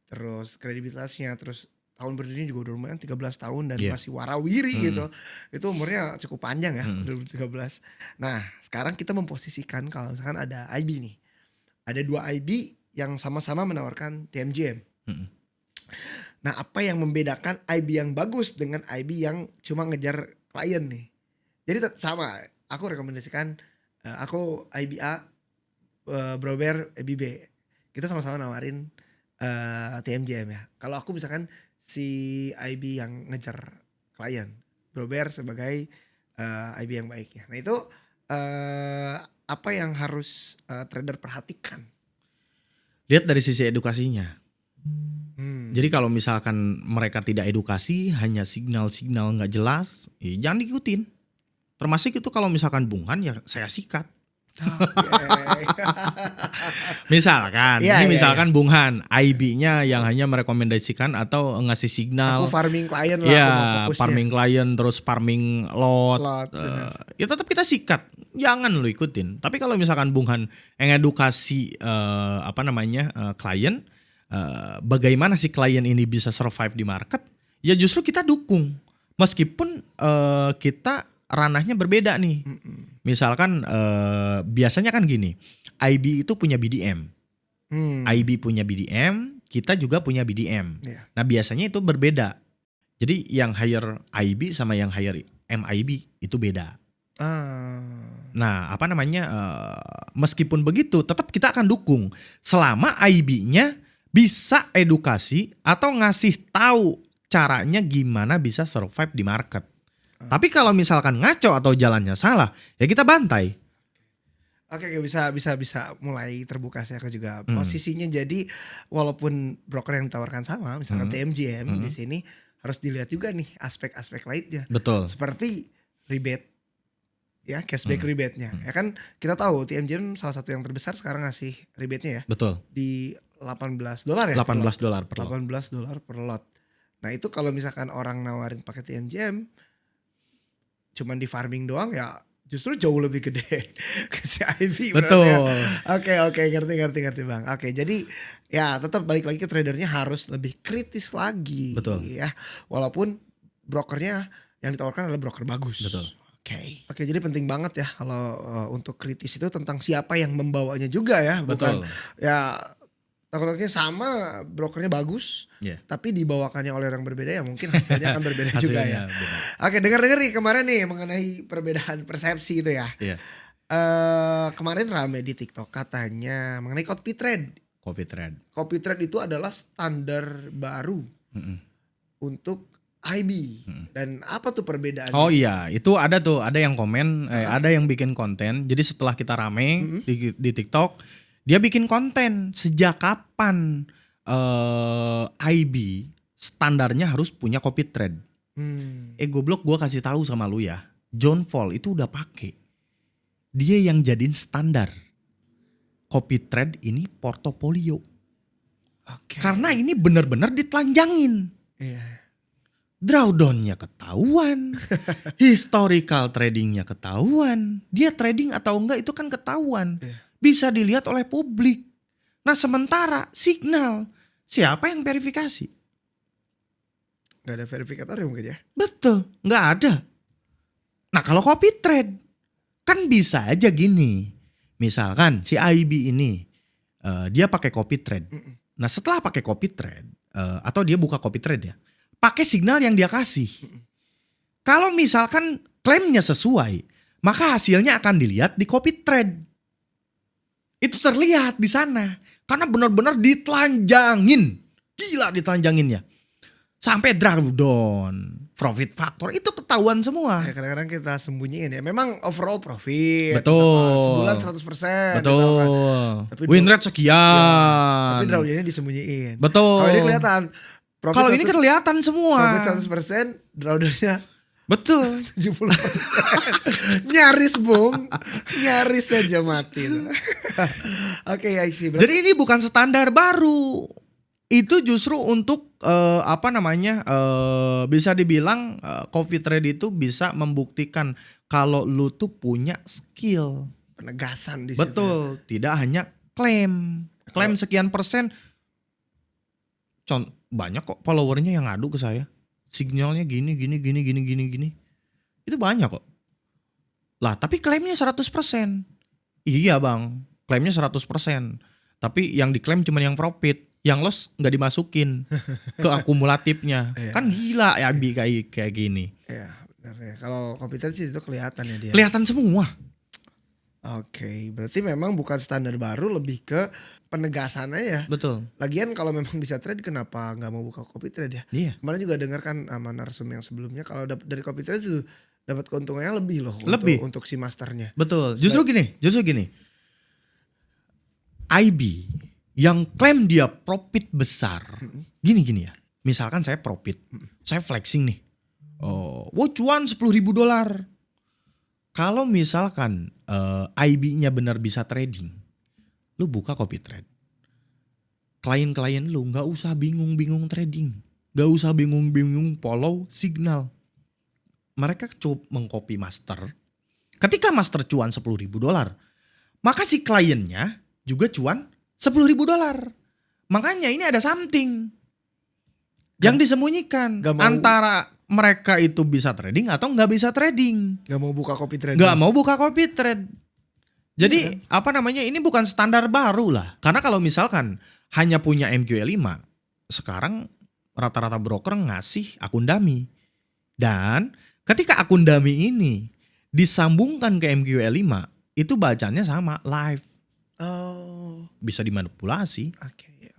terus kredibilitasnya, terus tahun berdirinya juga udah lumayan 13 tahun dan Iya. masih warawiri gitu. Itu umurnya cukup panjang ya, 2013. Nah, sekarang kita memposisikan kalau misalkan ada IB nih. Ada 2 IB yang sama-sama menawarkan TMJM. Mm. Nah, apa yang membedakan IB yang bagus dengan IB yang cuma ngejar klien nih? Jadi sama, aku rekomendasikan aku IB A, Brober IB B. Kita sama-sama nawarin TMJM ya. Kalau aku misalkan si IB yang ngejar klien, Brober sebagai IB yang baik ya. Nah, itu apa yang harus trader perhatikan? Lihat dari sisi edukasinya. Hmm. Jadi kalau misalkan mereka tidak edukasi, hanya signal-signal nggak jelas, ya jangan diikutin. Termasuk itu kalau misalkan bunghan ya saya sikat. Misalkan, Iya, ini iya, misalkan bunghan, IB-nya yang hanya merekomendasikan atau ngasih signal. Aku farming klien lah, Ya, aku mau fokusnya. farming client terus farming lot. Lot, benar. Ya tetap kita sikat, jangan lu ikutin. Tapi kalau misalkan bunghan yang edukasi klien, bagaimana si klien ini bisa survive di market, ya justru kita dukung. Meskipun kita ranahnya berbeda nih. Misalkan biasanya kan gini, IB itu punya BDM, IB punya BDM, kita juga punya BDM. Iya. Nah biasanya itu berbeda. Jadi yang hire IB sama yang hire MIB itu beda. Nah meskipun begitu tetap kita akan dukung selama IB-nya bisa edukasi atau ngasih tahu caranya gimana bisa survive di market. Tapi kalau misalkan ngaco atau jalannya salah, ya kita bantai. Oke, bisa mulai terbuka saya juga. Posisinya jadi walaupun broker yang ditawarkan sama, misalkan TMJM di sini harus dilihat juga nih aspek-aspek lainnya. Betul. Seperti rebate, ya cashback rebate-nya. Ya kan kita tahu TMJM salah satu yang terbesar sekarang ngasih rebate-nya ya. Betul. Di $18 ya. $18 per lot. $18 per lot. Nah itu kalau misalkan orang nawarin pakai TMJM cuman di farming doang ya justru jauh lebih gede ke si IB. Betul. Oke, ngerti Bang. Oke, jadi ya tetap balik lagi ke tradernya harus lebih kritis lagi. Betul. Ya, walaupun brokernya yang ditawarkan adalah broker bagus. Betul. Oke, jadi penting banget ya kalau untuk kritis itu tentang siapa yang membawanya juga ya, bukan Betul. ya takutnya sama brokernya bagus, tapi dibawakannya oleh orang berbeda ya mungkin hasilnya akan berbeda juga ya. Hasilnya beda. Oke, dengar nih kemarin nih mengenai perbedaan persepsi itu ya. Iya. Kemarin rame di TikTok katanya mengenai copy trade. Copy trade. Copy trade itu adalah standar baru Mm-mm. untuk IB. Dan apa tuh perbedaannya? Oh iya, itu ada tuh, ada yang komen, ada yang bikin konten. Jadi setelah kita rame di TikTok, dia bikin konten sejak kapan IB standarnya harus punya copy trade. Goblok, gue kasih tahu sama lu ya, John Fall itu udah pakai. Dia yang jadiin standar copy trade ini portofolio. Oke. Karena ini benar-benar ditelanjangin. Iya. Drawdown-nya ketahuan, historical trading-nya ketahuan, dia trading atau enggak itu kan ketahuan, bisa dilihat oleh publik. Nah sementara Signal, siapa yang verifikasi? Gak ada verifikator ya mungkin ya? Betul, nggak ada. Nah kalau copy trade, kan bisa aja gini, misalkan si IB ini, dia pakai copy trade. Nah setelah pakai copy trade, atau dia buka copy trade ya, pakai signal yang dia kasih. Kalau misalkan klaimnya sesuai, maka hasilnya akan dilihat di copy trade. Itu terlihat di sana. Karena benar-benar ditelanjangin. Gila ditelanjanginnya. Sampai drawdown, profit factor itu ketahuan semua. Ya kadang-kadang kita sembunyiin ya. Memang overall profit. Betul. Sebulan 100%. Betul. Tapi Win rate sekian. Tapi drawdownnya disembunyiin. Betul. Kalau ini kelihatan. Kalau ini kelihatan semua. Profit 100%, drawdownnya betul. 70%. Nyaris bung. Nyaris saja mati. Oke, I see. Jadi ini bukan standar baru. Itu justru untuk bisa dibilang copy trade itu bisa membuktikan kalau lu tuh punya skill. Penegasan di situ. Betul, tidak hanya klaim sekian persen. Banyak kok followernya yang ngadu ke saya. Signalnya gini. Itu banyak kok. Lah, tapi klaimnya 100%. Iya, Bang. Klaimnya 100%. Tapi yang diklaim cuma yang profit. Yang loss nggak dimasukin ke akumulatifnya. Kan gila ya kayak gini. Iya, benar ya. Kalau komputer sih itu kelihatan ya dia. Kelihatan semua. Oke, berarti memang bukan standar baru, lebih ke penegasannya ya. Betul. Lagian kalau memang bisa trade, kenapa nggak mau buka copy trade ya? Iya. Kemarin juga dengarkan sama narsum yang sebelumnya, kalau dari copy trade itu dapat keuntungannya lebih loh. Lebih. Untuk si masternya. Betul. Justru gini. IB yang klaim dia profit besar. Gini ya. Misalkan saya profit. Saya flexing nih. Cuan $10.000. Kalau misalkan IB-nya benar bisa trading, lu buka copy trade. Klien-klien lu nggak usah bingung-bingung trading, nggak usah bingung-bingung follow signal. Mereka cukup mengcopy master. Ketika master cuan $10.000, maka si kliennya juga cuan $10.000. Makanya ini ada something yang disembunyikan antara mereka itu bisa trading atau nggak bisa trading. Gak mau buka copy trade. Nggak mau buka copy trade. Jadi ini bukan standar baru lah. Karena kalau misalkan hanya punya MQL5, sekarang rata-rata broker ngasih akun dummy. Dan ketika akun dummy ini disambungkan ke MQL5, itu bacanya sama live. Oh. Bisa dimanipulasi. Oke.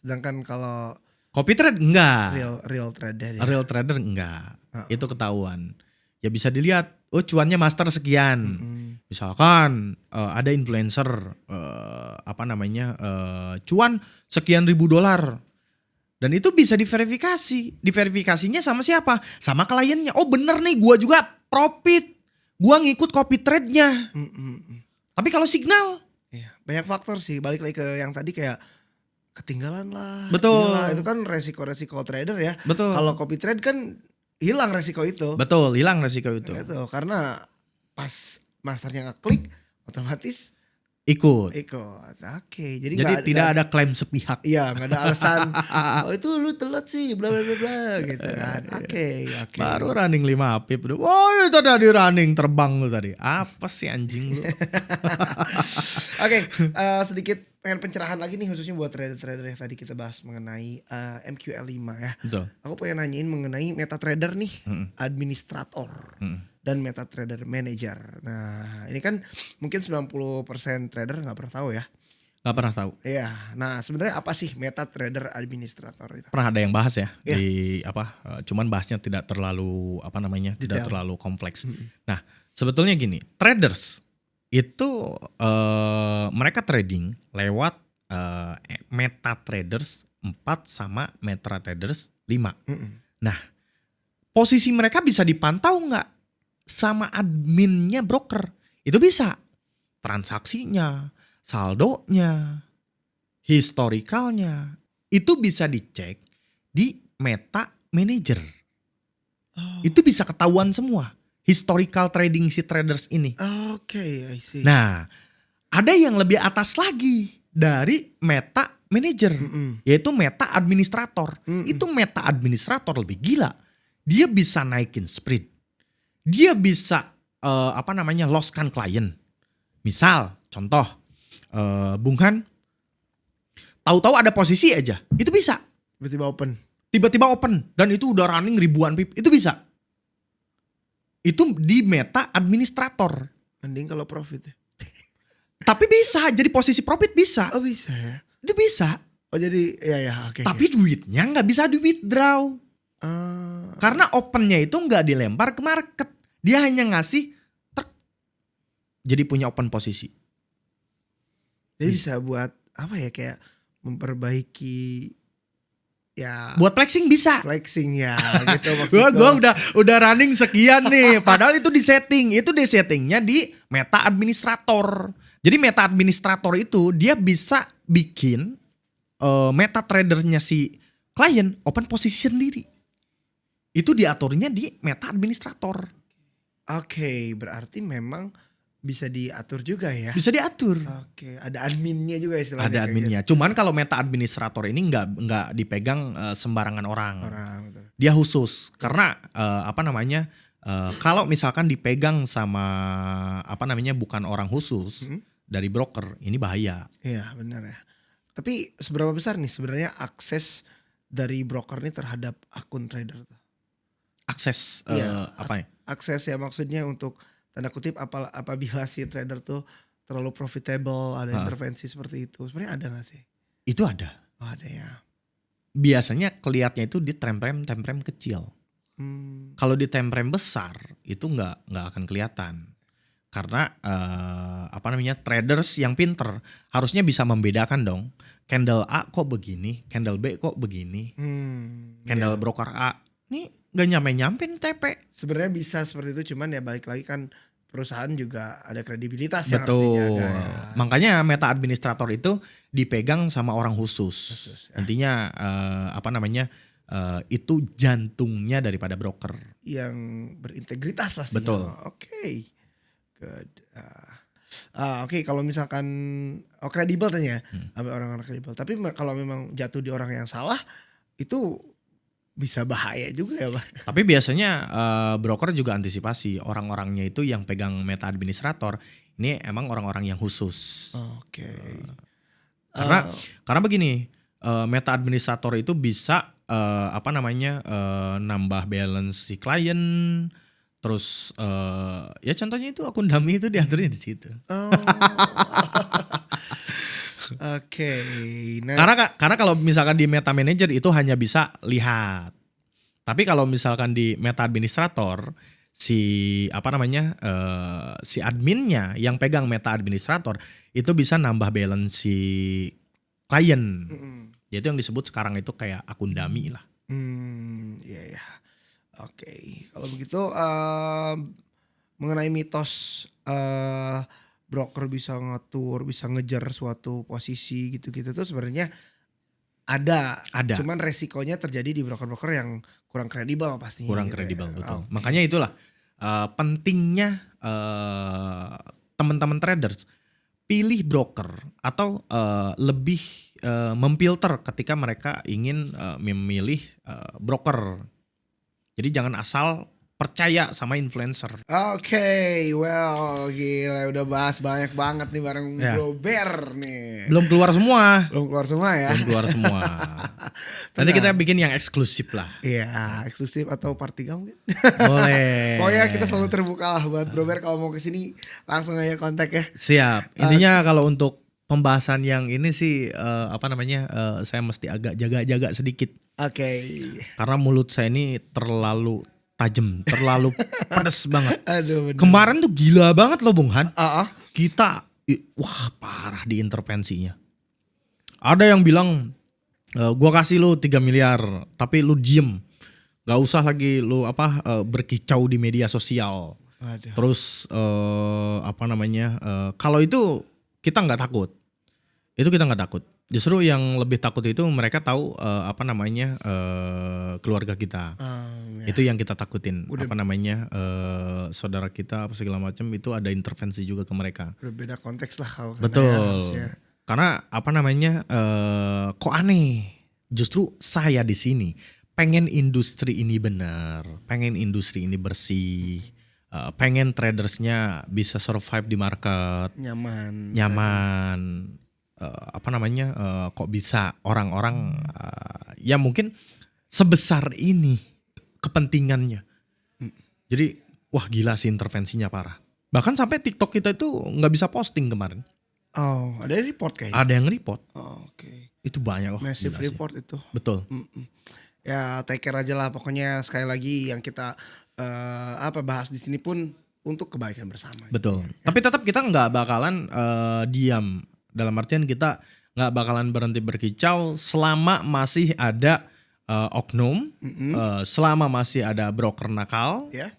Sedangkan kalau copy trade enggak. Real trader ya. Real trader enggak. Itu ketahuan. Ya bisa dilihat, cuannya master sekian. Misalkan ada influencer cuan sekian $1.000. Dan itu bisa diverifikasi. Diverifikasinya sama siapa? Sama kliennya. Oh bener nih, gua juga profit. Gua ngikut copy trade-nya. Tapi kalau signal, banyak faktor sih, balik lagi ke yang tadi kayak ketinggalan lah. Betul. Inilah, itu kan resiko-resiko trader ya. Betul. Kalau copy trade kan hilang resiko itu. Betul, hilang resiko itu. Gitu, karena pas masternya ngeklik otomatis ikut. Oke, jadi tidak ada klaim sepihak. Iya, nggak ada alasan. Itu lu telat sih, bla bla bla gitu kan. Oke. Baru running 5 pip. Itu tadi running terbang lu tadi. Apa sih anjing lu? Oke, sedikit pengen pencerahan lagi nih khususnya buat trader-trader yang tadi kita bahas mengenai MQL5 ya. Betul. Aku pengen nanyain mengenai MetaTrader nih, administrator. dan MetaTrader Manager. Nah, ini kan mungkin 90% trader nggak pernah tahu ya. Nggak pernah tahu. Iya. Nah, sebenarnya apa sih MetaTrader Administrator itu? Pernah ada yang bahas ya Iya. di cuman bahasnya tidak terlalu tidak Detail. terlalu kompleks. Mm-mm. Nah, sebetulnya gini, traders itu mereka trading lewat MetaTraders 4 sama MetaTraders 5. Mm-mm. Nah, posisi mereka bisa dipantau nggak sama adminnya broker? Itu bisa. Transaksinya, saldonya, historikalnya, itu bisa dicek di Meta Manager. Oh. Itu bisa ketahuan semua. Historical trading si traders ini. Oke, I see. Nah, ada yang lebih atas lagi dari Meta Manager, Mm-mm. yaitu Meta Administrator. Mm-mm. Itu Meta Administrator lebih gila. Dia bisa naikin spread. Dia bisa loskan klien. Misal, contoh, Bung Han tahu-tahu ada posisi aja, itu bisa. Tiba-tiba open. Dan itu udah running ribuan pip, itu bisa. Itu di Meta Administrator. Mending kalau profit ya. Tapi bisa, jadi posisi profit bisa. Oh bisa ya. Itu bisa. Oh jadi ya oke. Tapi duitnya nggak bisa di withdraw. Karena opennya itu nggak dilempar ke market. Dia hanya ngasih truk. Jadi punya open posisi. Jadi bisa buat apa ya, kayak memperbaiki ya. Buat flexing bisa. Flexing ya gitu maksudnya. Gua udah running sekian nih. Padahal itu di setting. Itu di settingnya di Meta Administrator. Jadi Meta Administrator itu dia bisa bikin meta tradernya si klien open posisi sendiri. Itu diaturnya di Meta Administrator. Oke, berarti memang bisa diatur juga ya. Bisa diatur. Oke, ada adminnya juga istilahnya. Ada kayak adminnya. gitu. Cuman kalau Meta Administrator ini nggak dipegang sembarangan orang. Betul. Dia khusus karena kalau misalkan dipegang sama bukan orang khusus dari broker, ini bahaya. Iya benar ya. Tapi seberapa besar nih sebenarnya akses dari broker nih terhadap akun trader tuh? Akses Iya, apa ya? Akses ya maksudnya untuk tanda kutip apabila si trader tuh terlalu profitable, ada intervensi seperti itu. Sebenarnya ada gak sih? Itu ada. Oh, ada ya. Biasanya kelihatannya itu di time frame kecil. Kalau di time frame besar itu nggak akan kelihatan. Karena traders yang pinter harusnya bisa membedakan dong. Candle A kok begini, candle B kok begini, candle broker A ini nggak nyampe nih TP. Sebenarnya bisa seperti itu, cuman ya balik lagi kan perusahaan juga ada kredibilitas yang harus Betul. dijaga. Ya. Makanya Meta Administrator itu dipegang sama orang khusus. Ya. Intinya itu jantungnya daripada broker. Yang berintegritas pastinya. Betul. Oke. Good. Oke, kalau misalkan kredibel tanya orang-orang kredibel. Tapi kalau memang jatuh di orang yang salah itu bisa bahaya juga ya, Pak. Tapi biasanya broker juga antisipasi orang-orangnya itu yang pegang Meta Administrator ini emang orang-orang yang khusus. Oke. Karena begini, Meta Administrator itu bisa nambah balance si klien. Terus ya contohnya itu akun dummy itu diaturnya di situ. Oke. Nah, Karena kalau misalkan di Meta Manager itu hanya bisa lihat. Tapi kalau misalkan di Meta Administrator si si adminnya yang pegang Meta Administrator itu bisa nambah balance si klien. Yaitu yang disebut sekarang itu kayak akun dummy lah. Iya. Oke, kalau begitu mengenai mitos broker bisa ngatur, bisa ngejar suatu posisi gitu-gitu tuh sebenarnya ada. Cuman resikonya terjadi di broker-broker yang kurang kredibel pastinya. Kurang gitu kredibel, ya. betul. Makanya itulah pentingnya teman-teman traders pilih broker atau lebih memfilter ketika mereka ingin memilih broker. Jadi jangan asal percaya sama influencer. Oke, well gila udah bahas banyak banget nih bareng Bro Bear nih. Belum keluar semua. Belum keluar semua ya. Belum keluar semua. Nanti kita Tenang. bikin yang eksklusif lah. Iya, eksklusif atau part 3 mungkin. Boleh. Pokoknya kita selalu terbuka lah buat Bro Bear kalau mau kesini langsung aja kontak ya. Siap. Intinya kalau untuk pembahasan yang ini sih saya mesti agak jaga-jaga sedikit. Oke. Karena mulut saya ini terlalu tajam, terlalu pedes banget. Aduh. Bener. Kemarin tuh gila banget loh Bung Han. Kita Wah parah di intervensinya. Ada yang bilang gua kasih lu 3 miliar tapi lu diem. Gak usah lagi lu berkicau di media sosial. Aduh. Terus kalau itu kita nggak takut. Itu kita nggak takut. Justru yang lebih takut itu mereka tahu keluarga kita. Ya. Itu yang kita takutin. Udah- Saudara kita apa segala macam itu ada intervensi juga ke mereka. Udah beda konteks lah kalau sana Betul. ya, harusnya. Karena kok aneh. Justru saya di sini pengen industri ini benar, pengen industri ini bersih, pengen tradersnya bisa survive di market, nyaman. Kok bisa orang-orang ya mungkin sebesar ini kepentingannya. Jadi wah gila sih intervensinya parah. Bahkan sampai TikTok kita itu nggak bisa posting kemarin. Oh, ada report kayaknya. Ada yang report. Oh, oke. Itu banyak. Massive Gila sih. report itu. Betul. Ya take care aja lah. Pokoknya sekali lagi yang kita bahas di sini pun untuk kebaikan bersama. Betul. Tapi tetap kita nggak bakalan diam. Dalam artian kita nggak bakalan berhenti berkicau selama masih ada oknum, selama masih ada broker nakal, Ya.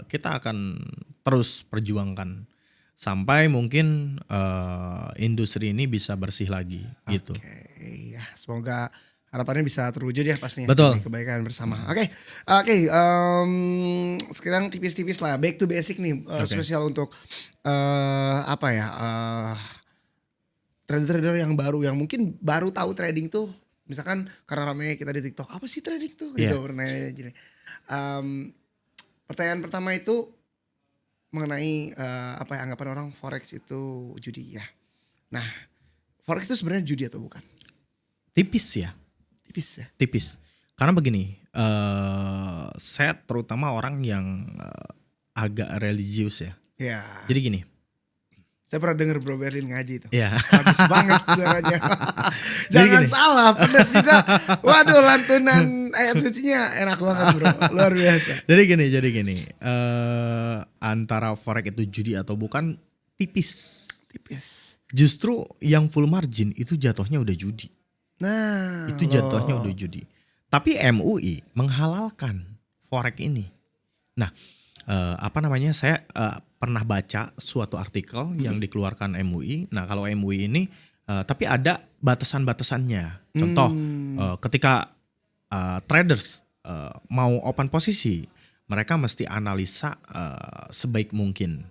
kita akan terus perjuangkan sampai mungkin industri ini bisa bersih lagi gitu. Oke, ya semoga harapannya bisa terwujud ya pastinya. Betul. Demi kebaikan bersama. Oke, sekarang tipis-tipis lah. Back to basic nih, spesial untuk trader-trader yang baru yang mungkin baru tahu trading tuh, misalkan karena ramai kita di TikTok, apa sih trading tuh gitu. Nanya gini. Pertanyaan pertama itu mengenai anggapan orang forex itu judi ya. Nah, forex itu sebenarnya judi atau bukan? Tipis ya. Tipis ya. Tipis. Karena begini, saya terutama orang yang agak religius ya. Ya. Jadi gini. Saya pernah denger Bro Berlin ngaji itu. Ya. Bagus banget suaranya. Jadi Jangan gini. salah, pedas juga. Waduh, lantunan ayat sucinya enak banget Bro. Luar biasa. Jadi gini. Antara forex itu judi atau bukan tipis. Tipis. Justru yang full margin itu jatuhnya udah judi. Nah, Itu jatuhnya udah judi. Tapi MUI menghalalkan forex ini. Nah, saya pernah baca suatu artikel yang dikeluarkan MUI. Nah, kalau MUI ini tapi ada batasan-batasannya. Contoh, ketika traders mau open posisi, mereka mesti analisa sebaik mungkin.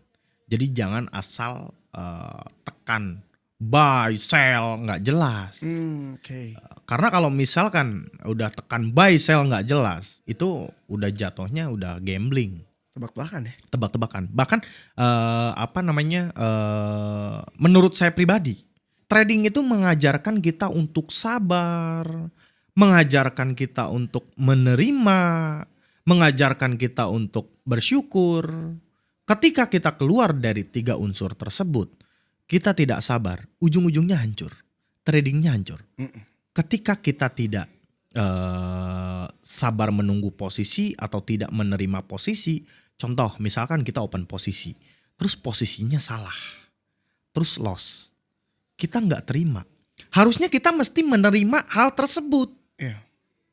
Jadi jangan asal tekan buy, sell nggak jelas. Oke. Karena kalau misalkan udah tekan buy, sell nggak jelas, itu udah jatuhnya udah gambling. Tebak-tebakan ya. Tebak-tebakan. Bahkan menurut saya pribadi, trading itu mengajarkan kita untuk sabar, mengajarkan kita untuk menerima, mengajarkan kita untuk bersyukur. Ketika kita keluar dari 3 unsur tersebut, kita tidak sabar, ujung-ujungnya hancur. Tradingnya hancur. Ketika kita tidak sabar menunggu posisi atau tidak menerima posisi, contoh misalkan kita open posisi, terus posisinya salah, terus loss, kita nggak terima. Harusnya kita mesti menerima hal tersebut. Iya.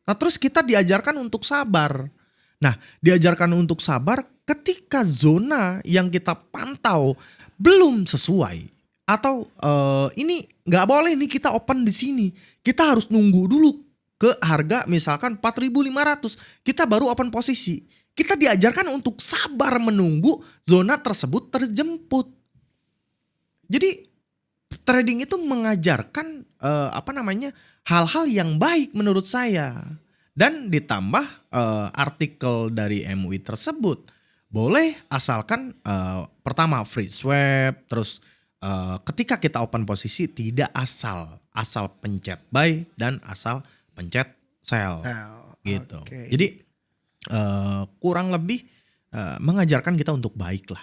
Nah terus kita diajarkan untuk sabar. Nah diajarkan untuk sabar ketika zona yang kita pantau belum sesuai. Atau ini nggak boleh nih kita open di sini. Kita harus nunggu dulu ke harga misalkan 4.500. Kita baru open posisi. Kita diajarkan untuk sabar menunggu zona tersebut terjemput. Jadi trading itu mengajarkan hal-hal yang baik menurut saya. Dan ditambah artikel dari MUI tersebut boleh asalkan pertama free swap, terus ketika kita open posisi tidak asal pencet buy dan asal pencet sell Sell. gitu. Oke. Jadi kurang lebih mengajarkan kita untuk baik lah.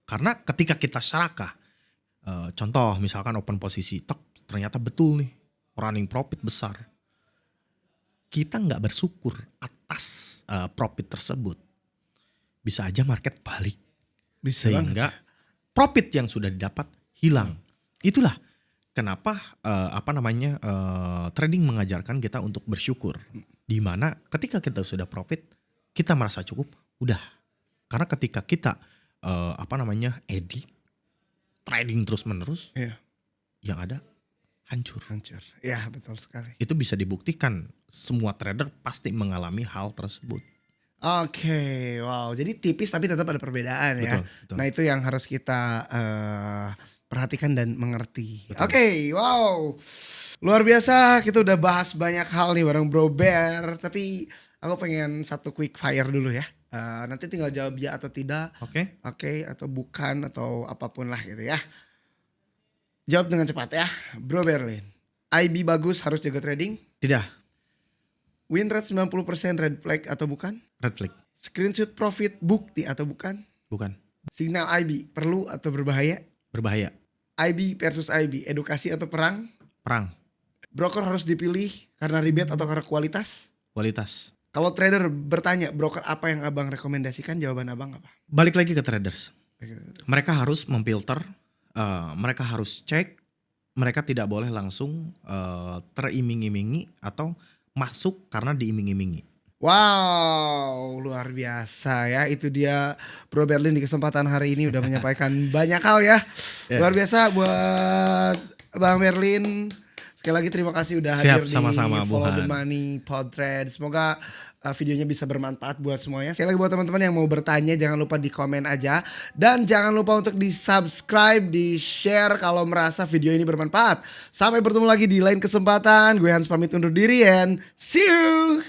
Karena ketika kita serakah, contoh misalkan open posisi, ternyata betul nih running profit besar. Kita nggak bersyukur atas profit tersebut. Bisa aja market balik. Bisa Sehingga profit yang sudah didapat hilang. Itulah kenapa trading mengajarkan kita untuk bersyukur. Di mana ketika kita sudah profit, kita merasa cukup, udah. Karena ketika kita edit trading terus-menerus, Iya. yang ada hancur. Hancur. Ya, betul sekali. Itu bisa dibuktikan, semua trader pasti mengalami hal tersebut. Oke, wow. Jadi tipis tapi tetap ada perbedaan ya. Betul. Nah, itu yang harus kita perhatikan dan mengerti. Betul. Oke, wow. Luar biasa, kita udah bahas banyak hal nih bareng Bro Bear. Tapi aku pengen satu quick fire dulu ya. Nanti tinggal jawab ya atau tidak. Oke. Oke, atau bukan atau apapun lah gitu ya. Jawab dengan cepat ya. Bro Berlin. IB bagus harus jaga trading. Tidak, Win rate 90% red flag atau bukan? red flag. Screenshot profit bukti atau bukan? Bukan. Signal IB perlu atau berbahaya? Berbahaya. IB versus IB, edukasi atau perang? Perang. Broker harus dipilih karena rebate atau karena kualitas? Kualitas. Kalau trader bertanya broker apa yang abang rekomendasikan, jawaban abang apa? Balik lagi ke traders. Mereka harus memfilter, mereka harus cek, mereka tidak boleh langsung teriming-imingi atau masuk karena diiming-imingi. Wow, luar biasa ya. Itu dia Bro Berlin di kesempatan hari ini udah menyampaikan banyak hal ya. Yeah. Luar biasa buat Bang Berlin. Sekali lagi terima kasih udah hadir sama-sama, di Follow the Buhan. Money Pod Trade. Semoga videonya bisa bermanfaat buat semuanya. Sekali lagi buat teman-teman yang mau bertanya jangan lupa di komen aja. Dan jangan lupa untuk di subscribe, di share kalau merasa video ini bermanfaat. Sampai bertemu lagi di lain kesempatan. Gue Hans pamit undur diri and see you.